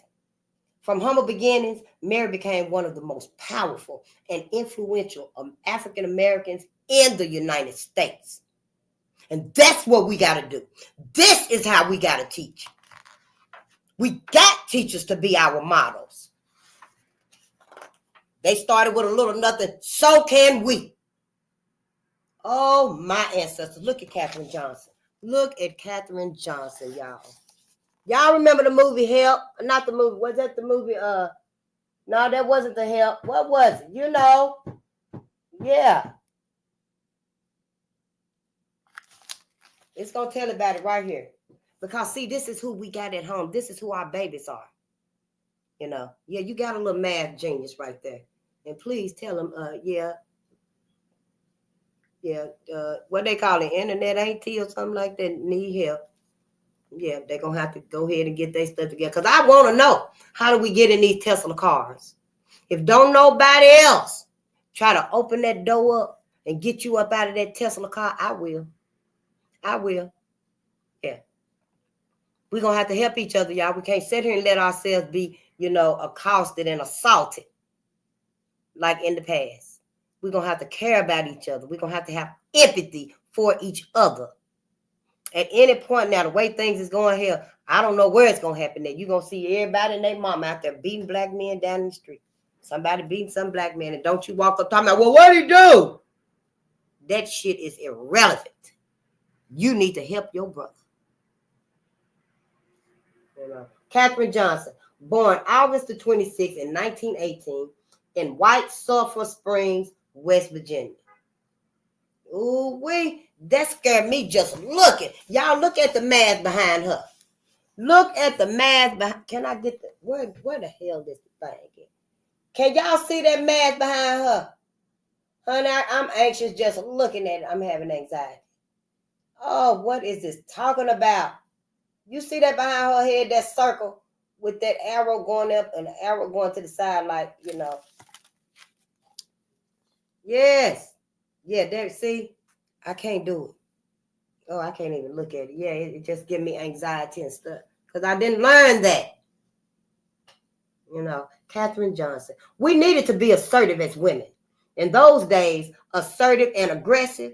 From humble beginnings, Mary became one of the most powerful and influential African Americans in the United States. And that's what we got to do. This is how we got to teach. We got teachers to be our models. They started with a little nothing, so can we. Oh, my ancestors. Look at Katherine Johnson. Look at Katherine Johnson, y'all. Y'all remember the movie Help? Not the movie. Was that the movie? No, that wasn't the Help. What was it? You know. Yeah. It's going to tell about it right here. Because, see, this is who we got at home. This is who our babies are. You know. Yeah, you got a little math genius right there. And please tell them, what they call it, internet auntie or something like that, need help. Yeah, they're going to have to go ahead and get their stuff together. Because I want to know, how do we get in these Tesla cars? If don't nobody else try to open that door up and get you up out of that Tesla car, I will. Yeah. We're going to have to help each other, y'all. We can't sit here and let ourselves be, accosted and assaulted like in the past. We're going to have to care about each other. We're going to have empathy for each other. At any point now, the way things is going here, I don't know where it's going to happen. That you're going to see everybody and their mama out there beating Black men down in the street. Somebody beating some Black man. And don't you walk up talking about, well, what did he do? That shit is irrelevant. You need to help your brother. Katherine Johnson, born August the 26th in 1918 in White Sulphur Springs, West Virginia. Ooh-wee. That scared me just looking. Y'all look at the math behind her. Look at the math behind. Can I get the where the hell is the thing? Can y'all see that math behind her? Honey, I'm anxious just looking at it. I'm having anxiety. Oh, what is this talking about? You see that behind her head, that circle with that arrow going up and the arrow going to the side, like, Yes. Yeah, there, see? I can't do it. Oh, I can't even look at it. Yeah, it just gives me anxiety and stuff. Because I didn't learn that. Katherine Johnson. We needed to be assertive as women. In those days, assertive and aggressive,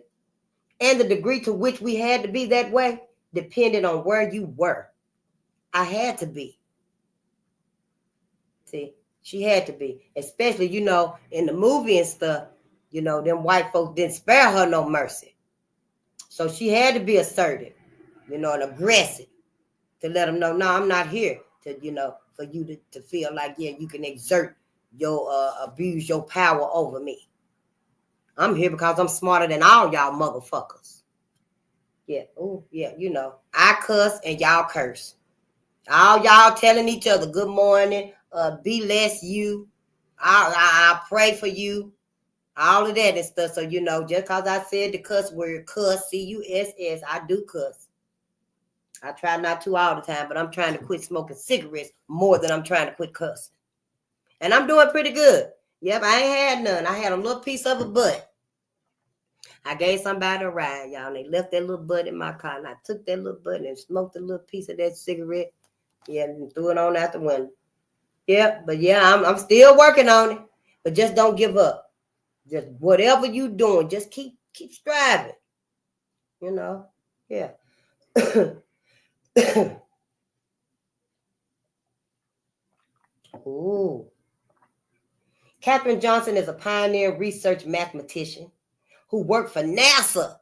and the degree to which we had to be that way, depended on where you were. I had to be. See, she had to be. Especially, in the movie and stuff, them white folks didn't spare her no mercy. So she had to be assertive, and aggressive to let them know, no, I'm not here to, for you to feel like, yeah, you can exert your, abuse your power over me. I'm here because I'm smarter than all y'all motherfuckers. Yeah. Oh, yeah. I cuss and y'all curse. All y'all telling each other good morning, be less you. I pray for you. All of that and stuff. So, just because I said the cuss word, cuss, C-U-S-S, I do cuss. I try not to all the time, but I'm trying to quit smoking cigarettes more than I'm trying to quit cussing. And I'm doing pretty good. Yep, I ain't had none. I had a little piece of a butt. I gave somebody a ride, y'all, and they left that little butt in my car, and I took that little butt and smoked a little piece of that cigarette, and threw it on out the window. Yep, but yeah, I'm still working on it, but just don't give up. Just whatever you doing, just keep striving. You know? Yeah. Ooh. Katherine Johnson is a pioneer research mathematician who worked for NASA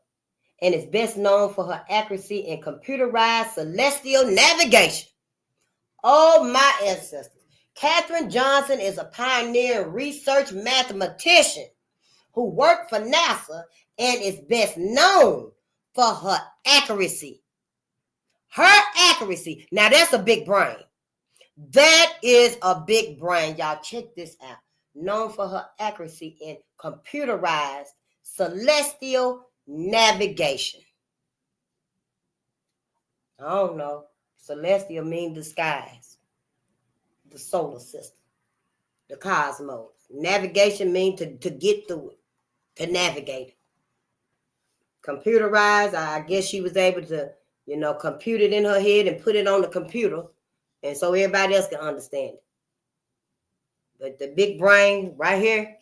and is best known for her accuracy in computerized celestial navigation. Oh, my ancestors. Katherine Johnson is a pioneer research mathematician who worked for NASA and is best known for her accuracy. Her accuracy. Now, that's a big brain. That is a big brain. Y'all check this out. Known for her accuracy in computerized celestial navigation. I don't know. Celestial means the skies, the solar system, the cosmos. Navigation means to get through it, to navigate it. Computerized, I guess she was able to, compute it in her head and put it on the computer, and so everybody else can understand it. But the big brain right here,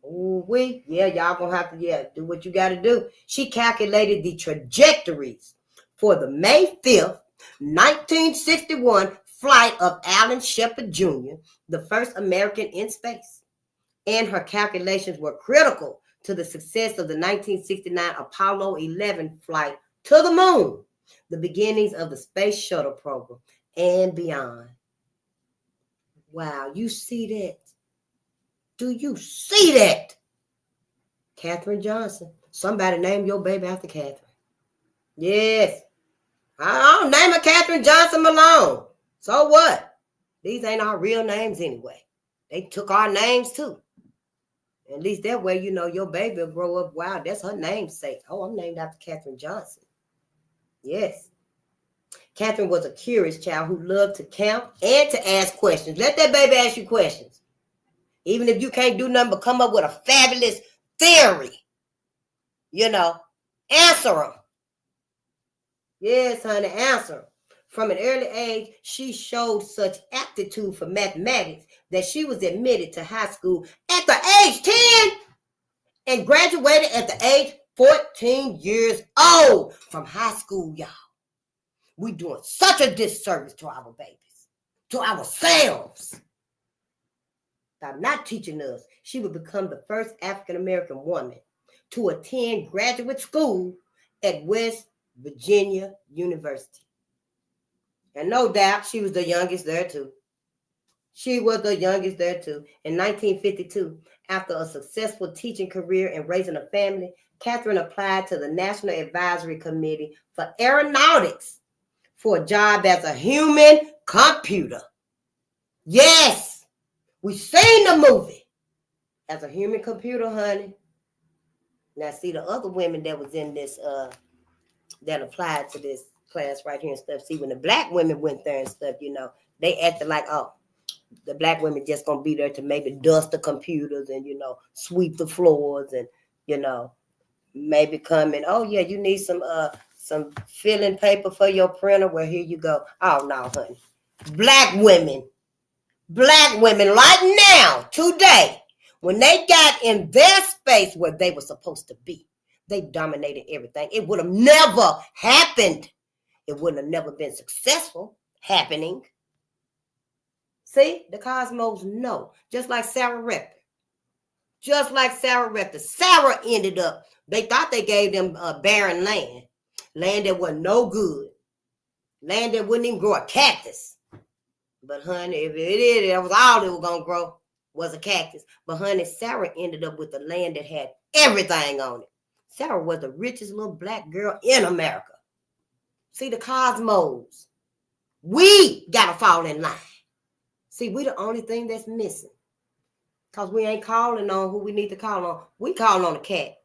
y'all gonna have to, do what you got to do. She calculated the trajectories for the May 5th, 1961 flight of Alan Shepard Jr., the first American in space. And her calculations were critical to the success of the 1969 Apollo 11 flight to the moon, the beginnings of the space shuttle program, and beyond. Wow, you see that? Do you see that? Katherine Johnson. Somebody name your baby after Katherine. Yes. I don't name her Katherine Johnson Malone. So what? These ain't our real names anyway. They took our names too. At least that way, your baby will grow up. Wow, that's her namesake. Oh, I'm named after Katherine Johnson. Yes. Katherine was a curious child who loved to count and to ask questions. Let that baby ask you questions. Even if you can't do nothing but come up with a fabulous theory, answer them. Yes, honey, answer them. From an early age, she showed such aptitude for mathematics that she was admitted to high school at the age 10 and graduated at the age 14 years old from high school, y'all. We doing such a disservice to our babies, to ourselves. By not teaching us, she would become the first African-American woman to attend graduate school at West Virginia University. And no doubt, she was the youngest there too. In 1952, after a successful teaching career and raising a family, Katherine applied to the National Advisory Committee for Aeronautics for a job as a human computer. Yes, we seen the movie as a human computer, honey. Now, see the other women that was in this, that applied to this class right here and stuff. See, when the black women went there and stuff, they acted like, oh, the black women just gonna be there to maybe dust the computers and, sweep the floors and, maybe come and, oh yeah, you need some filling paper for your printer. Well, here you go. Oh no, honey. Black women right now, today, when they got in their space where they were supposed to be, they dominated everything. It would have never happened. It wouldn't have never been successful happening. See, the cosmos know. Just like Sarah Rector. Sarah ended up, they thought they gave them barren land that wasn't no good, land that wouldn't even grow a cactus. But honey, if it is, that was all it was going to grow, was a cactus. But honey, Sarah ended up with the land that had everything on it. Sarah was the richest little black girl in America. See, the cosmos. We got to fall in line. See, we the only thing that's missing. Because we ain't calling on who we need to call on. We calling on a cat.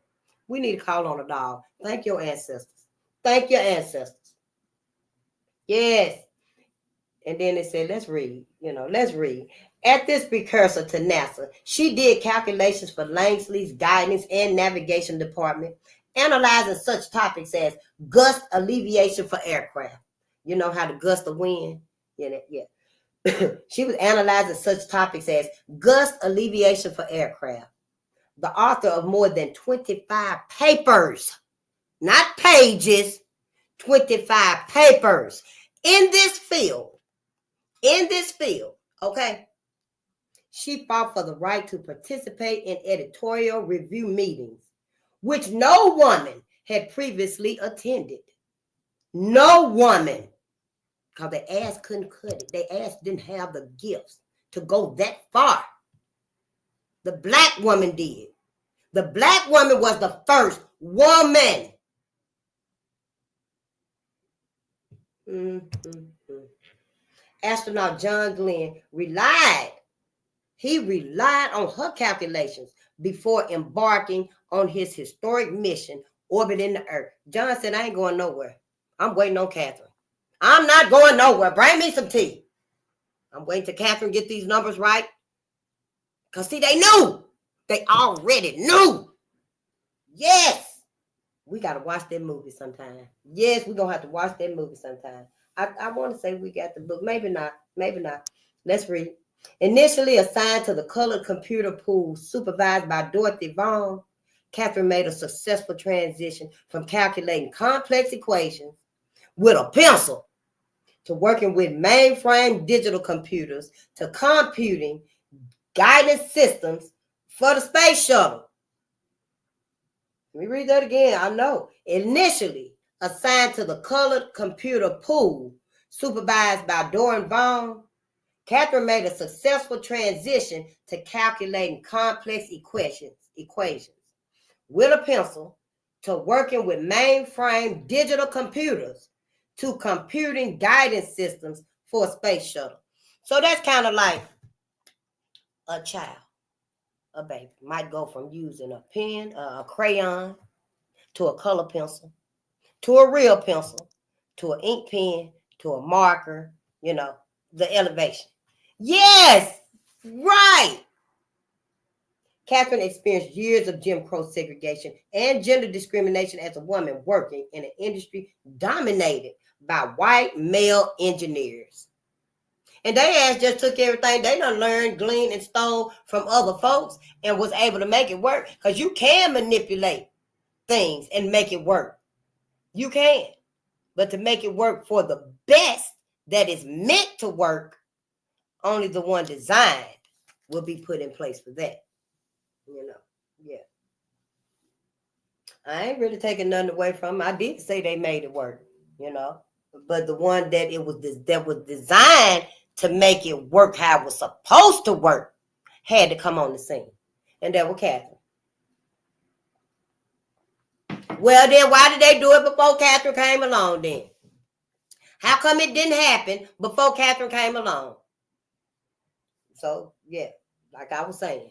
We need to call on a dog. Thank your ancestors. Yes. And then it said, let's read. At this precursor to NASA, she did calculations for Langsley's guidance and navigation department, analyzing such topics as gust alleviation for aircraft. You know how to gust the wind? Yeah. She was analyzing such topics as gust alleviation for aircraft, the author of more than 25 papers, not pages, 25 papers in this field. Okay? She fought for the right to participate in editorial review meetings, which no woman had previously attended. No woman, because their ass couldn't cut it. Their ass didn't have the gifts to go that far. The black woman did. The black woman was the first woman. Astronaut John Glenn relied on her calculations before embarking on his historic mission orbiting the Earth. John said, I ain't going nowhere. I'm waiting on Catherine. I'm not going nowhere. Bring me some tea. I'm waiting till Catherine get these numbers right. Because, see, they knew. They already knew. Yes. We got to watch that movie sometime. Yes, we're going to have to watch that movie sometime. I want to say we got the book. Maybe not. Let's read. Initially assigned to the colored computer pool supervised by Dorothy Vaughan, Catherine made a successful transition from calculating complex equations with a pencil to working with mainframe digital computers to computing guidance systems for the space shuttle. Let me read that again. I know. Initially assigned to the colored computer pool supervised by Dorothy Vaughan, Catherine made a successful transition to calculating complex equations with a pencil to working with mainframe digital computers to computing guidance systems for a space shuttle. So that's kind of like a child, a baby, might go from using a pen, a crayon, to a color pencil, to a real pencil, to an ink pen, to a marker, the elevation. Yes, right. Catherine experienced years of Jim Crow segregation and gender discrimination as a woman working in an industry dominated by white male engineers. And they ass just took everything they done learned, gleaned, and stole from other folks and was able to make it work. Because you can manipulate things and make it work. You can. But to make it work for the best that is meant to work, only the one designed will be put in place for that. Yeah. I ain't really taking nothing away from them. I did say they made it work, but the one that was designed to make it work how it was supposed to work had to come on the scene, and that was Catherine. Well, then why did they do it before Catherine came along then? How come it didn't happen before Catherine came along? So, yeah, like I was saying,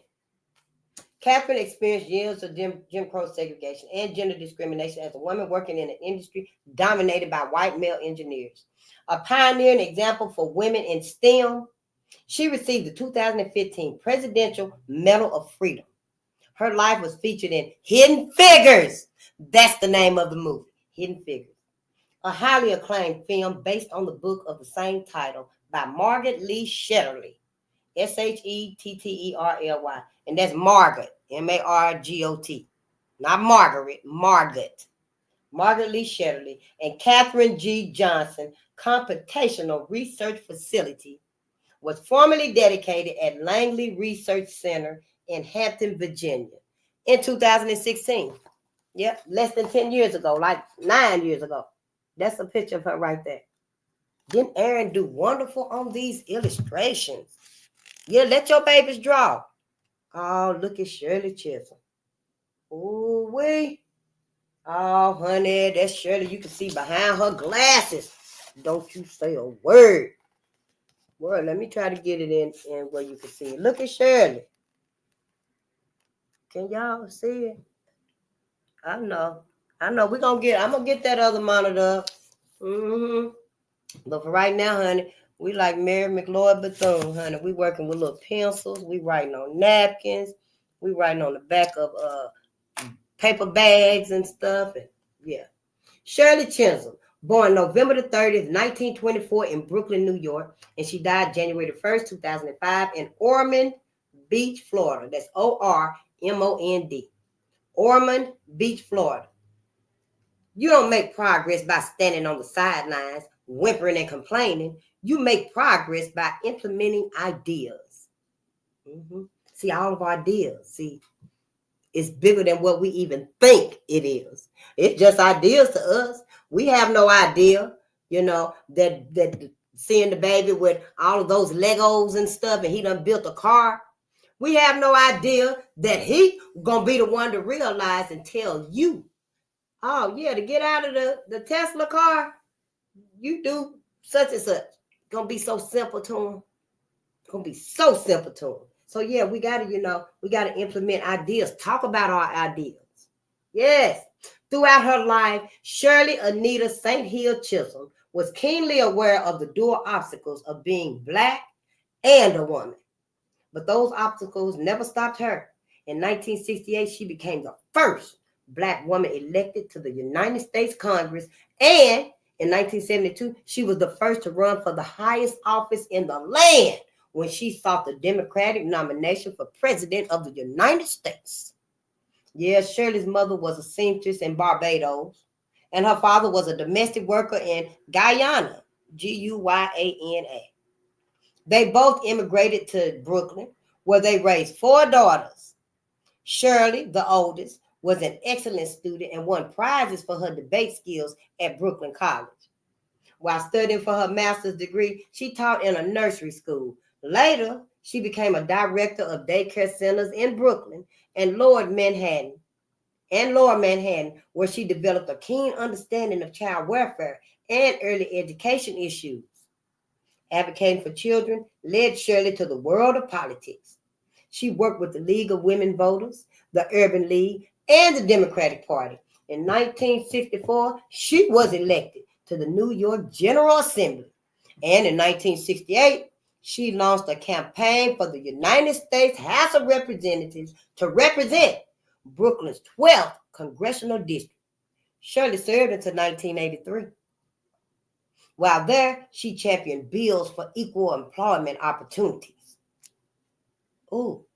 Catherine experienced years of Jim Crow segregation and gender discrimination as a woman working in an industry dominated by white male engineers. A pioneer and example for women in STEM, she received the 2015 Presidential Medal of Freedom. Her life was featured in Hidden Figures. That's the name of the movie, Hidden Figures, a highly acclaimed film based on the book of the same title by Margaret Lee Shetterly, Shetterly, and that's Margaret, Margot, not Margaret, Margaret. Margaret Lee Shetterly and Catherine G. Johnson Computational Research Facility was formerly dedicated at Langley Research Center in Hampton, Virginia in 2016. Yep, less than 10 years ago, like 9 years ago. That's a picture of her right there. Didn't Aaron do wonderful on these illustrations? Yeah, let your babies draw. Oh, look at Shirley Chisholm. Ooh, wee. Oh, honey, that's Shirley. You can see behind her glasses. Don't you say a word. Well, let me try to get it in where you can see it. Look at Shirley. Can y'all see it? I know. I'm gonna get that other monitor up. But for right now, honey, we like Mary McLeod Bethune, honey. We working with little pencils. We writing on napkins. We writing on the back of paper bags and stuff. And yeah. Shirley Chisholm, born November the 30th, 1924 in Brooklyn, New York. And she died January the 1st, 2005 in Ormond Beach, Florida. That's Ormond. Ormond Beach, Florida. You don't make progress by standing on the sidelines, whimpering and complaining. You make progress by implementing ideas. See, all of our ideas, see, it's bigger than what we even think it is. It's just ideas to us. We have no idea, that seeing the baby with all of those Legos and stuff, and he done built a car. We have no idea that he gonna be the one to realize and tell you, oh yeah, to get out of the Tesla car, you do such and such. It's gonna be so simple to him. It's gonna be so simple to him. So yeah, we gotta implement ideas. Talk about our ideas. Yes. Throughout her life, Shirley Anita St. Hill Chisholm was keenly aware of the dual obstacles of being Black and a woman. But those obstacles never stopped her. In 1968, she became the first Black woman elected to the United States Congress. And in 1972, she was the first to run for the highest office in the land when she sought the Democratic nomination for President of the United States. Yeah, Shirley's mother was a seamstress in Barbados, and her father was a domestic worker in Guyana, Guyana. They both immigrated to Brooklyn, where they raised 4 daughters. Shirley, the oldest, was an excellent student and won prizes for her debate skills at Brooklyn College. While studying for her master's degree, she taught in a nursery school. Later, she became a director of daycare centers in Brooklyn and Lower Manhattan, where she developed a keen understanding of child welfare and early education issues. Advocating for children led Shirley to the world of politics. She worked with the League of Women Voters, the Urban League, and the Democratic Party. In 1964, she was elected to the New York General Assembly. And in 1968, she launched a campaign for the United States House of Representatives to represent Brooklyn's 12th congressional district. Shirley served until 1983. While there, she championed bills for equal employment opportunities. Ooh,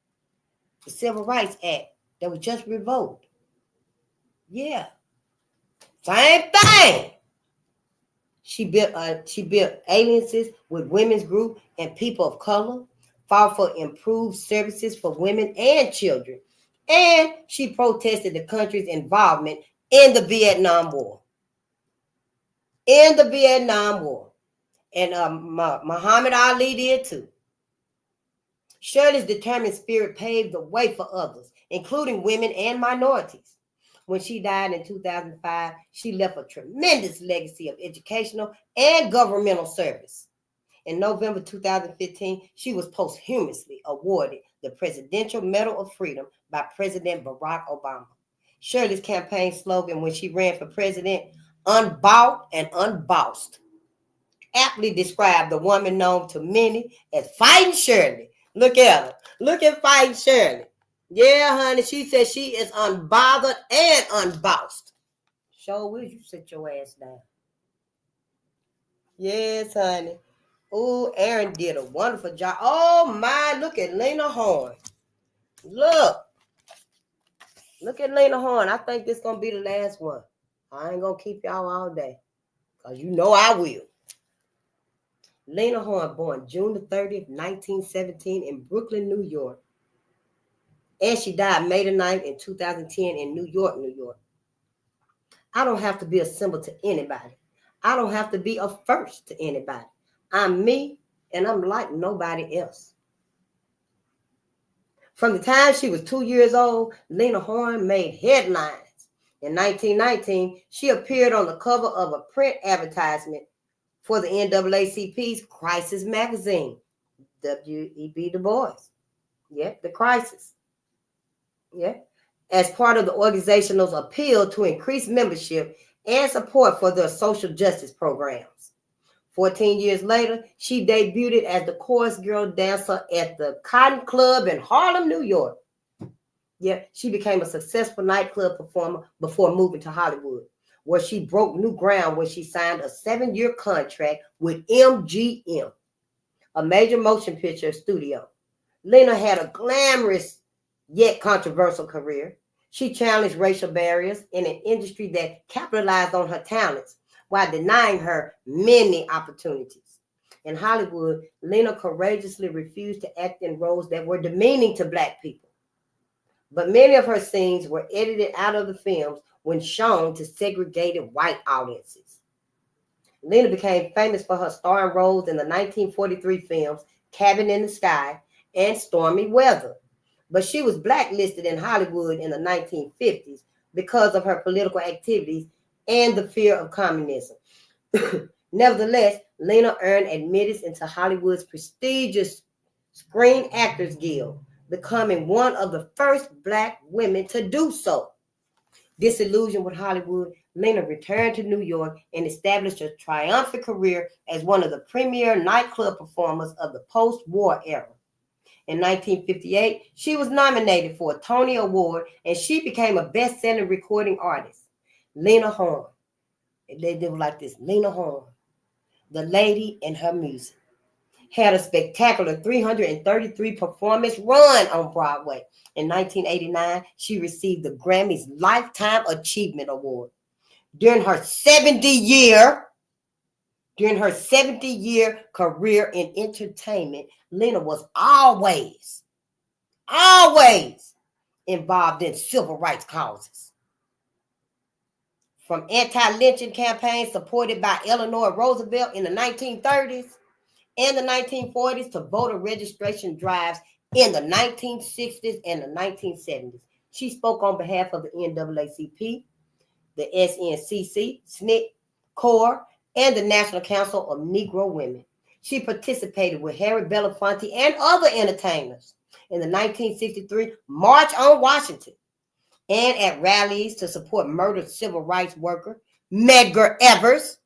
the Civil Rights Act that was just revoked. Yeah, same thing. She built alliances with women's group and people of color, fought for improved services for women and children, and she protested the country's involvement in the Vietnam War. And Muhammad Ali did too. Shirley's determined spirit paved the way for others, including women and minorities. When she died in 2005, she left a tremendous legacy of educational and governmental service. In November 2015, she was posthumously awarded the Presidential Medal of Freedom by President Barack Obama. Shirley's campaign slogan when she ran for president, "Unbought and unbossed," aptly described the woman known to many as Fighting Shirley. Look at her. Look at Fighting Shirley. Yeah, honey, she said she is unbothered and unbossed. Sure will you sit your ass down. Yes, honey. Oh, Aaron did a wonderful job. Oh, my, look at Lena Horne. Look at Lena Horne. I think this is going to be the last one. I ain't going to keep y'all all day, because you know I will. Lena Horne, born June the 30th, 1917 in Brooklyn, New York. And she died May the 9th in 2010 in New York, New York. I don't have to be a symbol to anybody. I don't have to be a first to anybody. I'm me, and I'm like nobody else. From the time she was 2 years old, Lena Horne made headlines. In 1919, she appeared on the cover of a print advertisement for the NAACP's Crisis magazine, W.E.B. Du Bois. Yeah, the Crisis. Yeah, as part of the organization's appeal to increase membership and support for their social justice programs. 14 years later, she debuted as the chorus girl dancer at the Cotton Club in Harlem, New York. Yeah, she became a successful nightclub performer before moving to Hollywood, where she broke new ground when she signed a 7-year contract with MGM, a major motion picture studio. Lena had a glamorous yet controversial career. She challenged racial barriers in an industry that capitalized on her talents while denying her many opportunities. In Hollywood, Lena courageously refused to act in roles that were demeaning to Black people. But many of her scenes were edited out of the films when shown to segregated white audiences. Lena became famous for her starring roles in the 1943 films Cabin in the Sky and Stormy Weather. But she was blacklisted in Hollywood in the 1950s because of her political activities and the fear of communism. Nevertheless, Lena earned admittance into Hollywood's prestigious Screen Actors Guild, becoming one of the first Black women to do so. Disillusioned with Hollywood, Lena returned to New York and established a triumphant career as one of the premier nightclub performers of the post-war era. In 1958, she was nominated for a Tony Award and she became a best-selling recording artist. Lena Horne. They were like this, Lena Horne, the lady and her music, had a spectacular 333 performance run on Broadway. In 1989, she received the Grammy's Lifetime Achievement Award. During her 70-year career in entertainment, Lena was always involved in civil rights causes. From anti-lynching campaigns supported by Eleanor Roosevelt in the 1930s and the 1940s to voter registration drives in the 1960s and the 1970s. She spoke on behalf of the NAACP, the SNCC, SNCC, CORE, and the National Council of Negro Women. She participated with Harry Belafonte and other entertainers in the 1963 March on Washington and at rallies to support murdered civil rights worker Medgar Evers.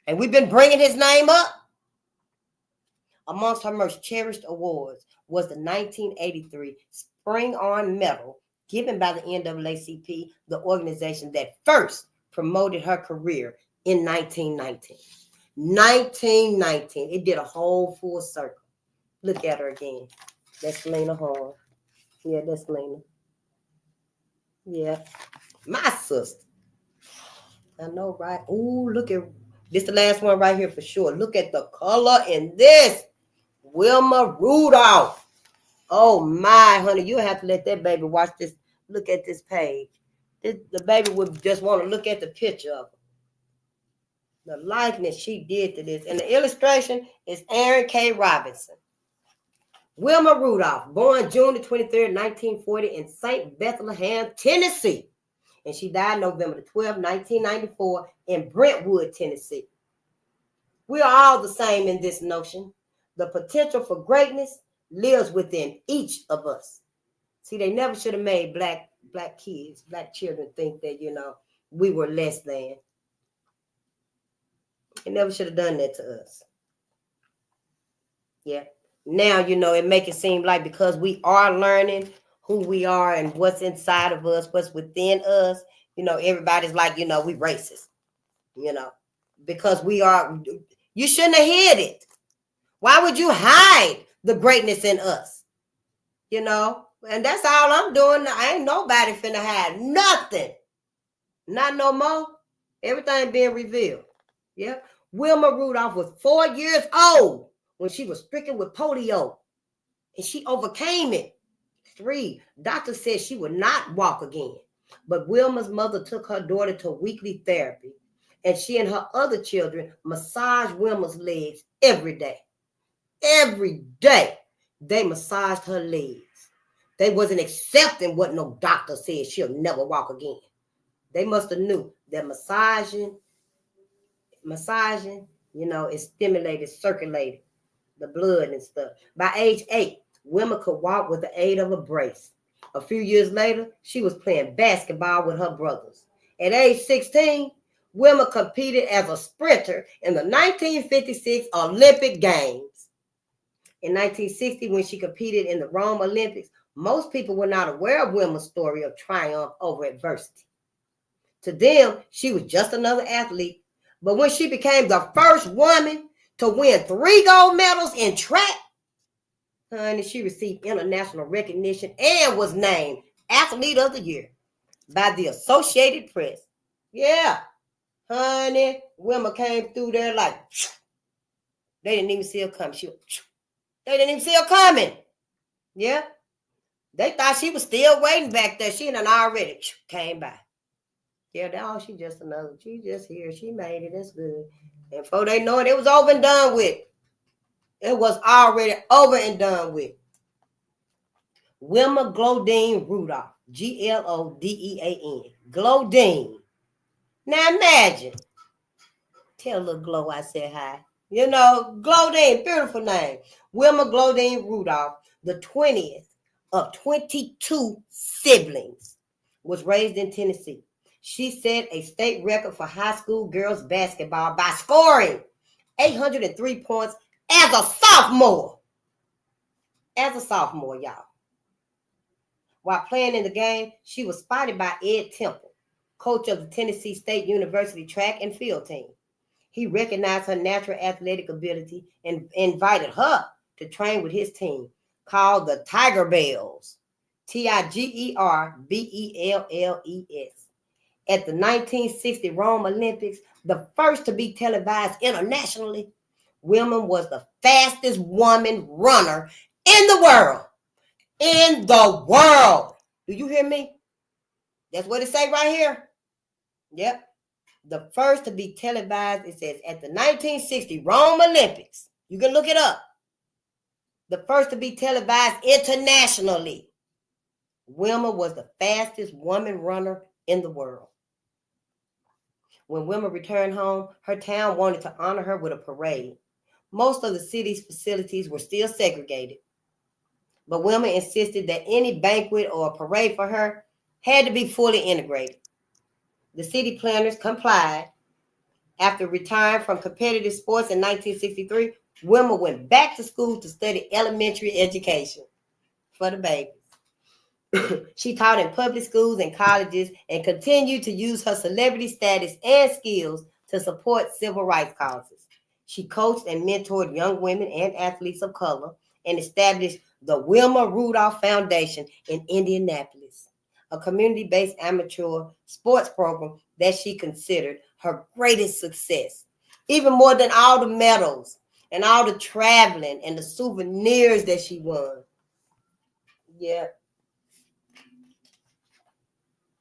And we've been bringing his name up. Amongst her most cherished awards was the 1983 Spring On Medal given by the NAACP, the organization that first promoted her career in 1919. 1919. It did a whole full circle. Look at her again. That's Lena Horne. Yeah, that's Lena. Yeah. My sister. I know, right? Ooh, look at this, the last one right here for sure. Look at the color in this. Wilma Rudolph. Oh my, honey, you have to let that baby watch this. Look at this page. The baby would just want to look at the picture of her. The likeness she did to this. And the illustration is Aaron K. Robinson. Wilma Rudolph, born June the 23rd, 1940 in St. Bethlehem, Tennessee. And she died November the 12th, 1994 in Brentwood, Tennessee. We are all the same in this notion. The potential for greatness lives within each of us. See, they never should have made black kids, black children think that, we were less than. They never should have done that to us. Yeah. Now, it makes it seem like because we are learning who we are and what's inside of us, what's within us, everybody's like, we racist, because we are, you shouldn't have hid it. Why would you hide the greatness in us? And that's all I'm doing. I ain't nobody finna hide nothing. Not no more. Everything being revealed. Yeah. Wilma Rudolph was 4 years old when she was stricken with polio, and she overcame it. 3, doctors said she would not walk again. But Wilma's mother took her daughter to weekly therapy, and she and her other children massaged Wilma's legs every day. Every day they massaged her legs. They wasn't accepting what no doctor said she'll never walk again. They must have knew that massaging, it stimulated, circulated the blood and stuff. By age 8, Wilma could walk with the aid of a brace. A few years later, she was playing basketball with her brothers. At age 16, Wilma competed as a sprinter in the 1956 Olympic Games. In 1960, when she competed in the Rome Olympics, most people were not aware of Wilma's story of triumph over adversity. To them, she was just another athlete. But when she became the first woman to win 3 gold medals in track, Honey, she received international recognition and was named Athlete of the Year by the Associated Press. Yeah, honey, Wilma came through there like they didn't even see her coming. They didn't even see her coming. Yeah, they thought she was still waiting back there. She done already came by. Yeah, that she just another. She just here. She made it. That's good. And before they know it, it was over and done with. It was already over and done with. Wilma Glodine Rudolph. Glodean. Glodine. Now imagine. Tell little Glow I said hi. You know, Glodine, beautiful name. Wilma Glodine Rudolph, the 20th of 22 siblings, was raised in Tennessee. She set a state record for high school girls basketball by scoring 803 points as a sophomore. As a sophomore, y'all. While playing in the game, she was spotted by Ed Temple, coach of the Tennessee State University track and field team. He recognized her natural athletic ability and invited her to train with his team, called the Tiger Bells, Tigerbells. At the 1960 Rome Olympics, the first to be televised internationally, Wilma was the fastest woman runner in the world. In the world. Do you hear me? That's what it say right here. Yep. The first to be televised, it says, at the 1960 Rome Olympics. You can look it up. The first to be televised internationally. Wilma was the fastest woman runner in the world. When Wilma returned home, her town wanted to honor her with a parade. Most of the city's facilities were still segregated. But Wilma insisted that any banquet or parade for her had to be fully integrated. The city planners complied. After retiring from competitive sports in 1963, Wilma went back to school to study elementary education for the babies. She taught in public schools and colleges and continued to use her celebrity status and skills to support civil rights causes. She coached and mentored young women and athletes of color and established the Wilma Rudolph Foundation in Indianapolis, a community-based amateur sports program that she considered her greatest success, even more than all the medals and all the traveling and the souvenirs that she won. Yeah.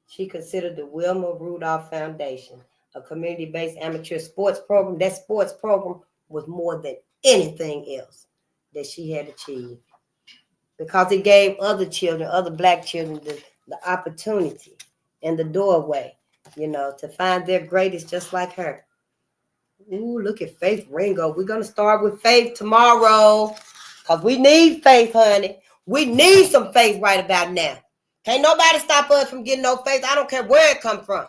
She considered the Wilma Rudolph Foundation a community-based amateur sports program. That sports program was more than anything else that she had achieved, because it gave other children, other Black children, the opportunity and the doorway, to find their greatest just like her. Ooh, look at Faith Ringo. We're going to start with Faith tomorrow, because we need faith, honey. We need some faith right about now. Can't nobody stop us from getting no faith. I don't care where it come from.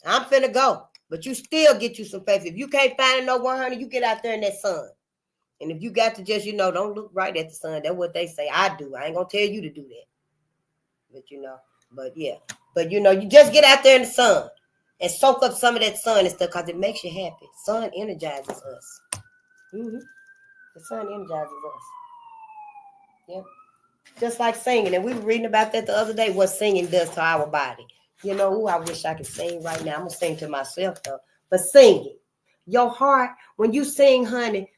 I'm finna go. But you still get you some faith. If you can't find it no 100, you get out there in that sun. And if you got to just, don't look right at the sun. That's what they say. I do. I ain't going to tell you to do that. But yeah. But, you just get out there in the sun and soak up some of that sun and stuff, because it makes you happy. Sun energizes us. Mm-hmm. The sun energizes us. Yep. Just like singing. And we were reading about that the other day, what singing does to our body. I wish I could sing right now. I'm going to sing to myself, though. But singing. Your heart, when you sing, honey,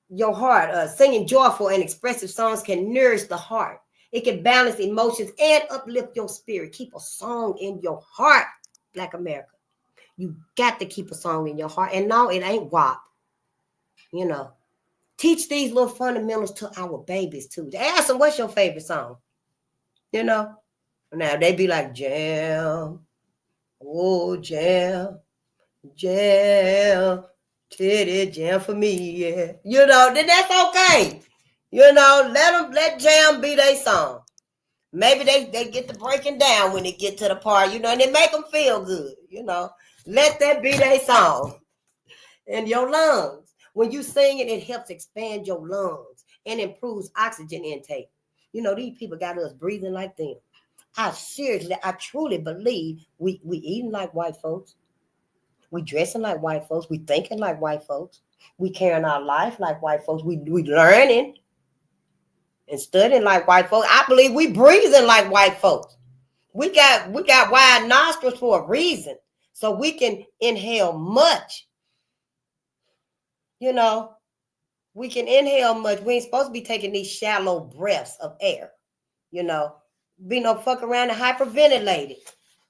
your heart, singing joyful and expressive songs can nourish the heart. It can balance emotions and uplift your spirit. Keep a song in your heart, Black America. You got to keep a song in your heart. And no, it ain't WAP. Teach these little fundamentals to our babies, too. Ask them, what's your favorite song? Now they be like, jam. Oh, jam. Jam. Teddy, jam for me, yeah. Then that's okay. Let jam be their song. Maybe they get to breaking down when they get to the part, and it make them feel good, Let that be their song. And your lungs. When you sing it, it helps expand your lungs and improves oxygen intake. These people got us breathing like them. I truly believe we eating like white folks. We dressing like white folks. We thinking like white folks. We carrying our life like white folks. We learning. and studying like white folks. I believe we breathing like white folks. We got wide nostrils for a reason, so we can inhale much. You know, we can inhale much. We ain't supposed to be taking these shallow breaths of air. You know, be no fuck around and hyperventilated.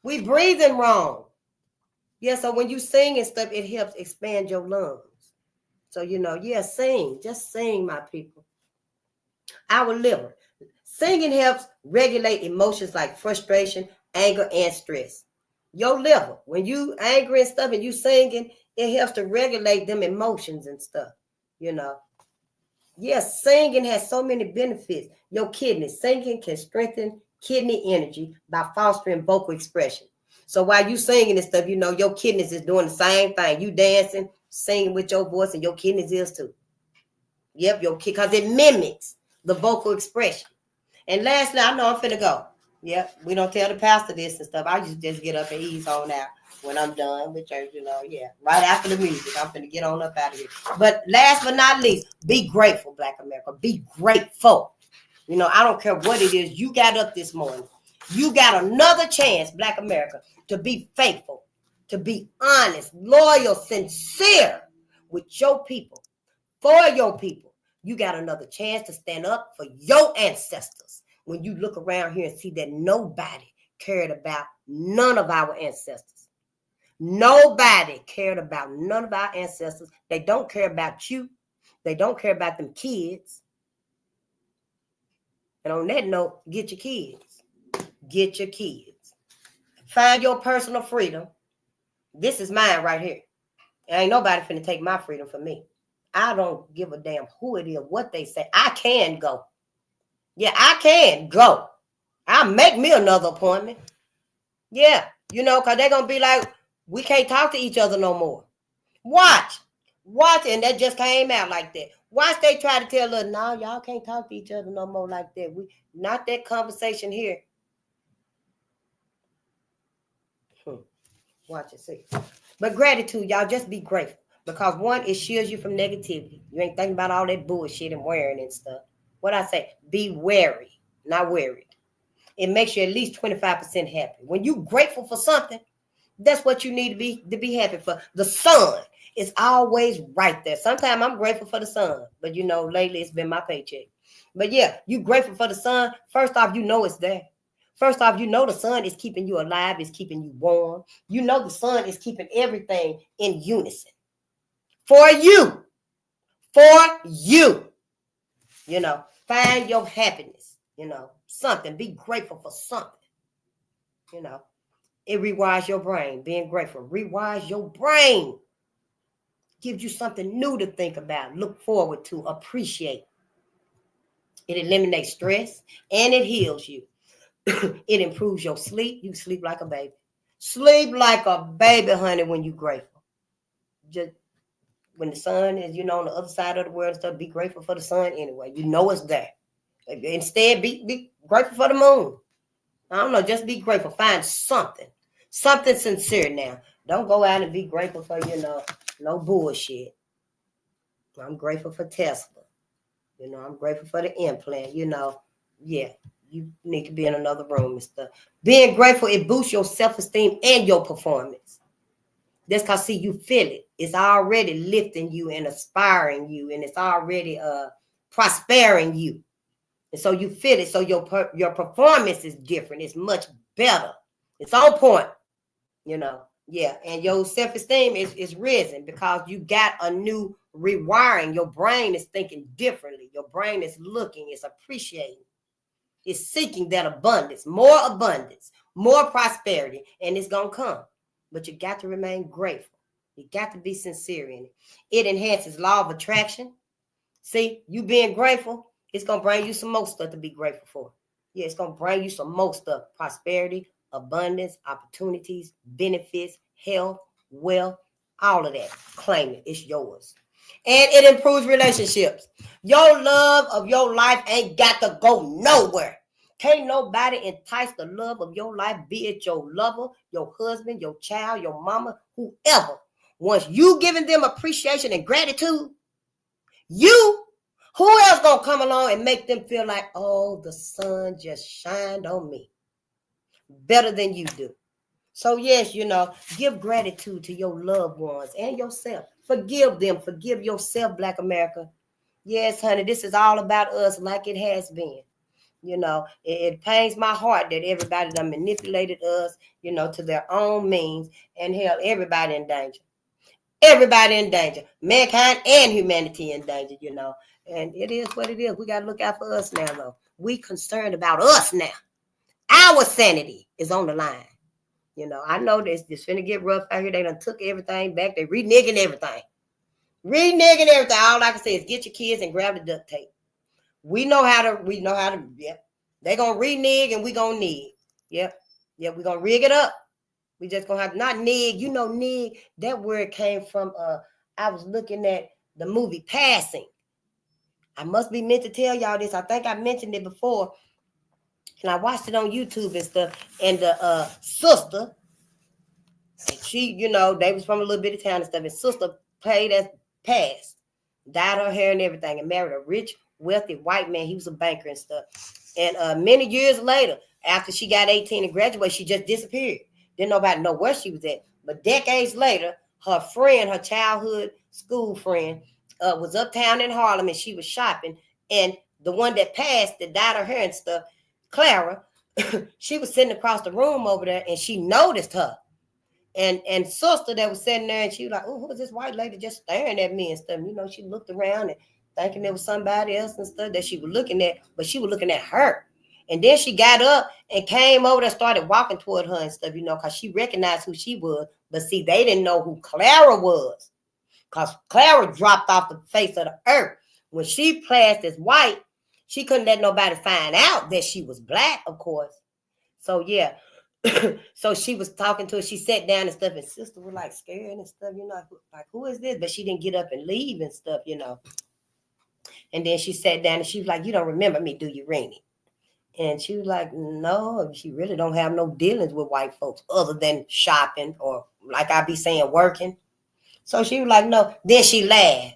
We breathing wrong. Yeah, so when you sing and stuff, it helps expand your lungs. So, you know, yeah, sing. Just sing, my people. Our liver. Singing helps regulate emotions like frustration, anger, and stress. Your liver, when you angry and stuff and you singing, it helps to regulate them emotions and stuff, you know. Yes, singing has so many benefits. Your kidneys, singing can strengthen kidney energy by fostering vocal expression. So while you singing and stuff, you know, your kidneys is doing the same thing. You dancing, singing with your voice, and your kidneys is too. Yep, because it mimics the vocal expression. And lastly, I know I'm finna go. Yep, we don't tell the pastor this and stuff. I just get up and ease on out when I'm done with church, you know. Yeah, right after the music, I'm finna get on up out of here. But last but not least, be grateful, Black America. Be grateful. You know, I don't care what it is. You got up this morning. You got another chance, Black America, to be faithful, to be honest, loyal, sincere with your people, for your people. You got another chance to stand up for your ancestors. When you look around here and see that nobody cared about none of our ancestors. Nobody cared about none of our ancestors. They don't care about you. They don't care about them kids. And on that note, get your kids. Get your kids. Find your personal freedom. This is mine right here. Ain't nobody finna take my freedom from me. I don't give a damn who it is, what they say. I can go. Yeah, I can go. I'll make me another appointment. Yeah, you know, because they're going to be like, we can't talk to each other no more. Watch, and that just came out like that. Watch they try to tell us, no, y'all can't talk to each other no more like that. Not that conversation here. Watch and see. But gratitude, y'all, just be grateful. Because one, it shields you from negativity. You ain't thinking about all that bullshit and worrying and stuff. What I say, be wary, not worried. It makes you at least 25% happy. When you grateful for something, that's what you need to be happy for. The sun is always right there. Sometimes I'm grateful for the sun, but you know, lately it's been my paycheck. But yeah, you grateful for the sun. First off, you know it's there. First off, you know the sun is keeping you alive, it's keeping you warm. You know the sun is keeping everything in unison. For you. For you. You know, find your happiness, you know, something. Be grateful for something. You know, it rewires your brain. Being grateful rewires your brain. Gives you something new to think about, look forward to, appreciate. It eliminates stress and it heals you. It improves your sleep. You sleep like a baby. Sleep like a baby, honey, when you're grateful. Just when the sun is, you know, on the other side of the world and stuff, be grateful for the sun anyway. You know it's there. Instead, be grateful for the moon. I don't know, just be grateful. Find something sincere now. Don't go out and be grateful for, you know, no bullshit. I'm grateful for Tesla. You know, I'm grateful for the implant. You know, yeah, you need to be in another room and stuff. Being grateful, it boosts your self-esteem and your performance. That's because, see, you feel it. It's already lifting you and aspiring you, and it's already prospering you. And so you feel it. So your performance is different. It's much better. It's on point, you know. Yeah, and your self-esteem is risen because you got a new rewiring. Your brain is thinking differently. Your brain is looking, it's appreciating. It's seeking that abundance, more prosperity, and it's going to come. But you got to remain grateful. You got to be sincere in it. It enhances law of attraction. See, you being grateful, it's going to bring you some more stuff to be grateful for. Yeah, it's going to bring you some more stuff. Prosperity, abundance, opportunities, benefits, health, wealth, all of that. Claim it. It's yours. And it improves relationships. Your love of your life ain't got to go nowhere. Can't nobody entice the love of your life, be it your lover, your husband, your child, your mama, whoever. Once you giving them appreciation and gratitude, you Who else gonna come along and make them feel like, oh, the sun just shined on me better than you do? So yes, give gratitude to your loved ones and yourself. Forgive them. Forgive yourself, Black America. Yes, honey, this is all about us like it has been. It pains my heart that everybody done manipulated us, to their own means and held everybody in danger. Everybody in danger. Mankind and humanity in danger, And it is what it is. We got to look out for us now, though. We concerned about us now. Our sanity is on the line. I know this finna get rough out here. They done took everything back. They reneging everything. Reneging everything. All I can say is get your kids and grab the duct tape. We know how to, yep. They gonna renege and we gonna nig. Yep, we gonna rig it up. We just gonna have to not nig. Nig, that word came from, I was looking at the movie Passing. I must be meant to tell y'all this. I think I mentioned it before. And I watched it on YouTube and stuff. And the sister, she, they was from a little bit of town and stuff. And sister played as past, dyed her hair and everything, and married a rich, wealthy white man. He was a banker and stuff. And many years later, after she got 18 and graduated, she just disappeared. Didn't nobody know where she was at. But decades later, her friend, her childhood school friend, was uptown in Harlem, and she was shopping. And the one that passed, that dyed her hair and stuff, Clara, she was sitting across the room over there, and she noticed her. And sister that was sitting there, and she was like, oh, who is this white lady just staring at me and stuff? She looked around and thinking there was somebody else and stuff that she was looking at, but she was looking at her. And then she got up and came over and started walking toward her and stuff, because she recognized who she was. But see, they didn't know who Clara was, because Clara dropped off the face of the earth. When she passed as white, she couldn't let nobody find out that she was Black, of course. So, yeah. So she was talking to her. She sat down and stuff, and sister was like scared and stuff, like, who is this? But she didn't get up and leave and stuff, And then she sat down and she was like, you don't remember me, do you, Rainey? And she was like, no, she really don't have no dealings with white folks other than shopping or, like I be saying, working. So she was like, no. Then she laughed.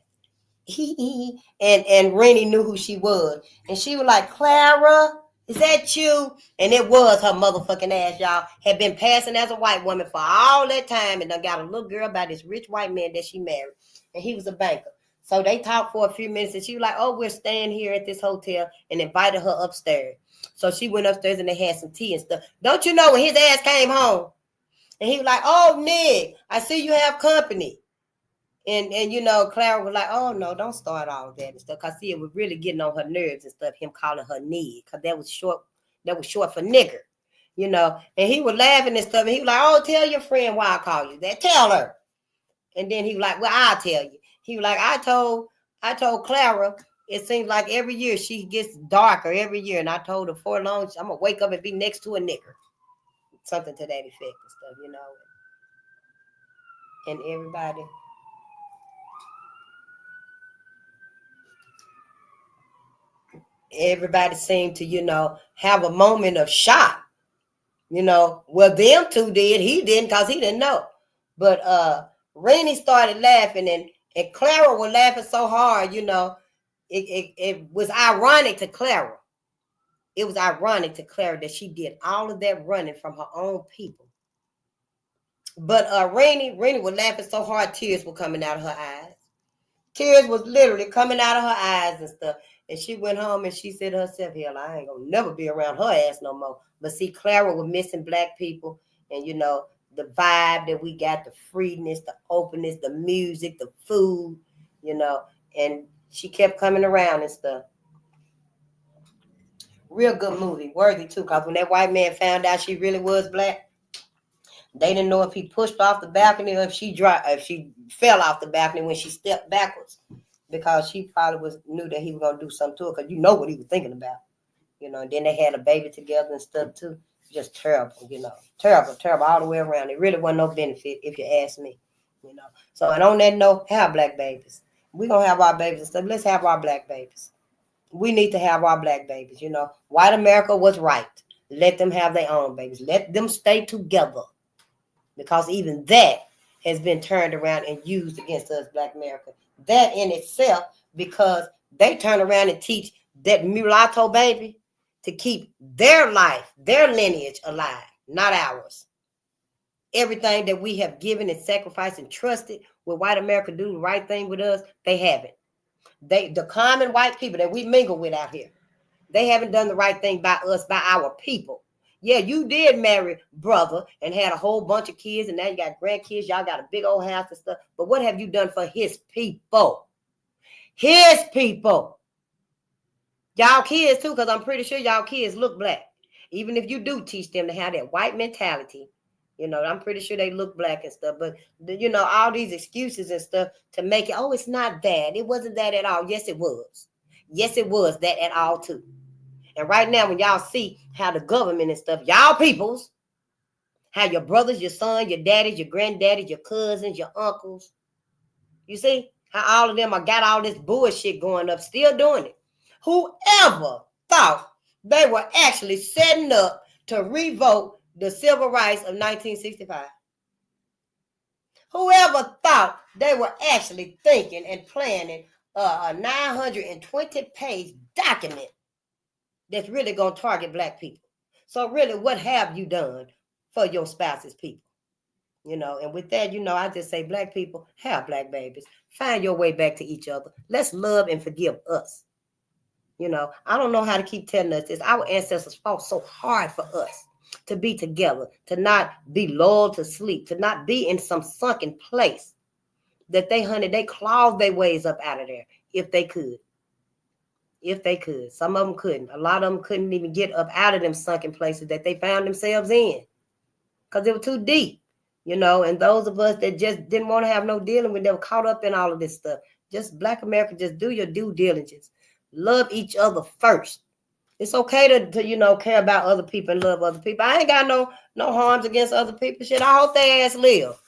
and Rainey knew who she was. And she was like, Clara, is that you? And it was her motherfucking ass, y'all. Had been passing as a white woman for all that time and done got a little girl by this rich white man that she married. And he was a banker. So they talked for a few minutes and she was like, oh, we're staying here at this hotel, and invited her upstairs. So she went upstairs and they had some tea and stuff. Don't you know when his ass came home and he was like, oh, Nick, I see you have company. And Clara was like, oh, no, don't start all of that and stuff. Because, see, it was really getting on her nerves and stuff, him calling her Nig, because that was short for nigger, And he was laughing and stuff. And he was like, oh, tell your friend why I call you that. Tell her. And then he was like, well, I'll tell you. He was like, I told Clara, it seems like every year she gets darker every year. And I told her for long, I'm going to wake up and be next to a nigger. Something to that effect and stuff, And everybody seemed to, have a moment of shock. Well, them two did. He didn't, because he didn't know. But Rainey started laughing, and Clara was laughing so hard, it was ironic to Clara. It was ironic to Clara that she did all of that running from her own people. But Rainey was laughing so hard, tears were coming out of her eyes. Tears was literally coming out of her eyes and stuff. And she went home and she said to herself, hell, I ain't gonna never be around her ass no more. But see, Clara was missing Black people, and the vibe that we got, the freeness, the openness, the music, the food, and she kept coming around and stuff. Real good movie, worthy too, because when that white man found out she really was Black, they didn't know if he pushed off the balcony or if she fell off the balcony when she stepped backwards, because she probably knew that he was gonna do something to her, because what he was thinking about, And then they had a baby together and stuff too. Just terrible, terrible all the way around. It really wasn't no benefit, if you ask me, So, and on that note, have Black babies. We're gonna have our babies and stuff. Let's have our Black babies. We need to have our Black babies. White America was right. Let them have their own babies. Let them stay together. Because even that has been turned around and used against us, Black America. That in itself, because They turn around and teach that mulatto baby to keep their life, their lineage alive, not ours. Everything that we have given and sacrificed and trusted with white America do the right thing with us, they haven't. The common white people that we mingle with out here, they haven't done the right thing by us, by our people. Yeah, you did marry brother and had a whole bunch of kids, and now you got grandkids. Y'all got a big old house and stuff. But what have you done for his people? His people. Y'all kids too, because I'm pretty sure y'all kids look black. Even if you do teach them to have that white mentality, you know, I'm pretty sure they look black and stuff. But, you know, all these excuses and stuff to make it, oh, it's not that. It wasn't that at all. Yes, it was. Yes, it was that at all too. And right now, when y'all see how the government and stuff, y'all peoples, how your brothers, your son, your daddies, your granddaddies, your cousins, your uncles, you see how all of them are got all this bullshit going up, still doing it. Whoever thought they were actually setting up to revoke the civil rights of 1965? Whoever thought they were actually thinking and planning a 920-page document that's really going to target black people? So really, what have you done for your spouse's people? You know, and with that, you know, I just say black people, have black babies. Find your way back to each other. Let's love and forgive us. You know, I don't know how to keep telling us this. Our ancestors fought so hard for us to be together, to not be lulled to sleep, to not be in some sunken place that they clawed their ways up out of there if they could. If they could. Some of them couldn't. A lot of them couldn't even get up out of them sunken places that they found themselves in because they were too deep. You know, and those of us that just didn't want to have no dealing with them, caught up in all of this stuff. Just black America, just do your due diligence. Love each other first. It's okay to you know, care about other people and love other people. I ain't got no harms against other people. Shit, I hope they ass live.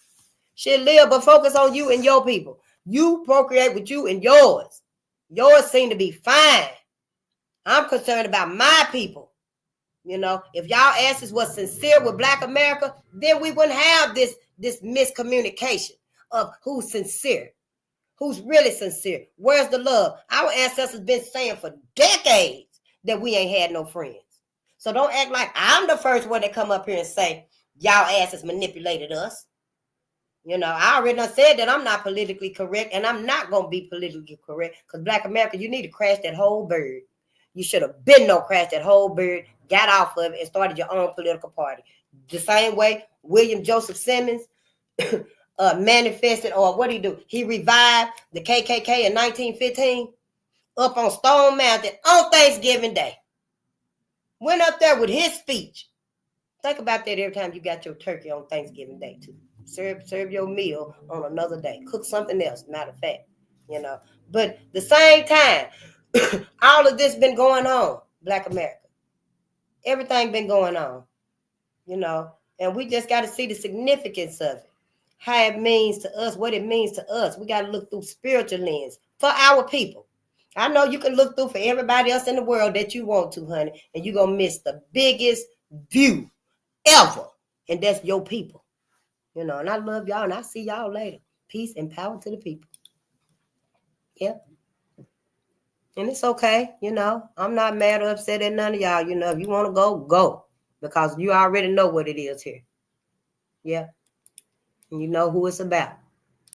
Shit, live, but focus on you and your people. You procreate with you and yours. Yours seem to be fine. I'm concerned about my people. You know, if y'all asses was sincere with black America, then we wouldn't have this miscommunication of who's sincere, who's really sincere. Where's the love? Our ancestors been saying for decades that we ain't had no friends. So don't act like I'm the first one to come up here and say y'all asses manipulated us. You know, I already done said that I'm not politically correct, and I'm not going to be politically correct, because black America, you need to crash that whole bird. You should have been crashed that whole bird, got off of it, and started your own political party. The same way William Joseph Simmons manifested, or what did he do? He revived the KKK in 1915 up on Stone Mountain on Thanksgiving Day. Went up there with his speech. Think about that every time you got your turkey on Thanksgiving Day, too. Serve your meal on another day. Cook something else, matter of fact. You know. But the same time, all of this been going on, black America. Everything been going on, you know, and we just got to see the significance of it, how it means to us, what it means to us. We got to look through spiritual lens for our people. I know you can look through for everybody else in the world that you want to, honey, and you're going to miss the biggest view ever, and that's your people. You know, and I love y'all, and I'll see y'all later. Peace and power to the people. Yep. And it's okay, you know. I'm not mad or upset at none of y'all. You know, if you want to go, go. Because you already know what it is here. Yeah. And you know who it's about.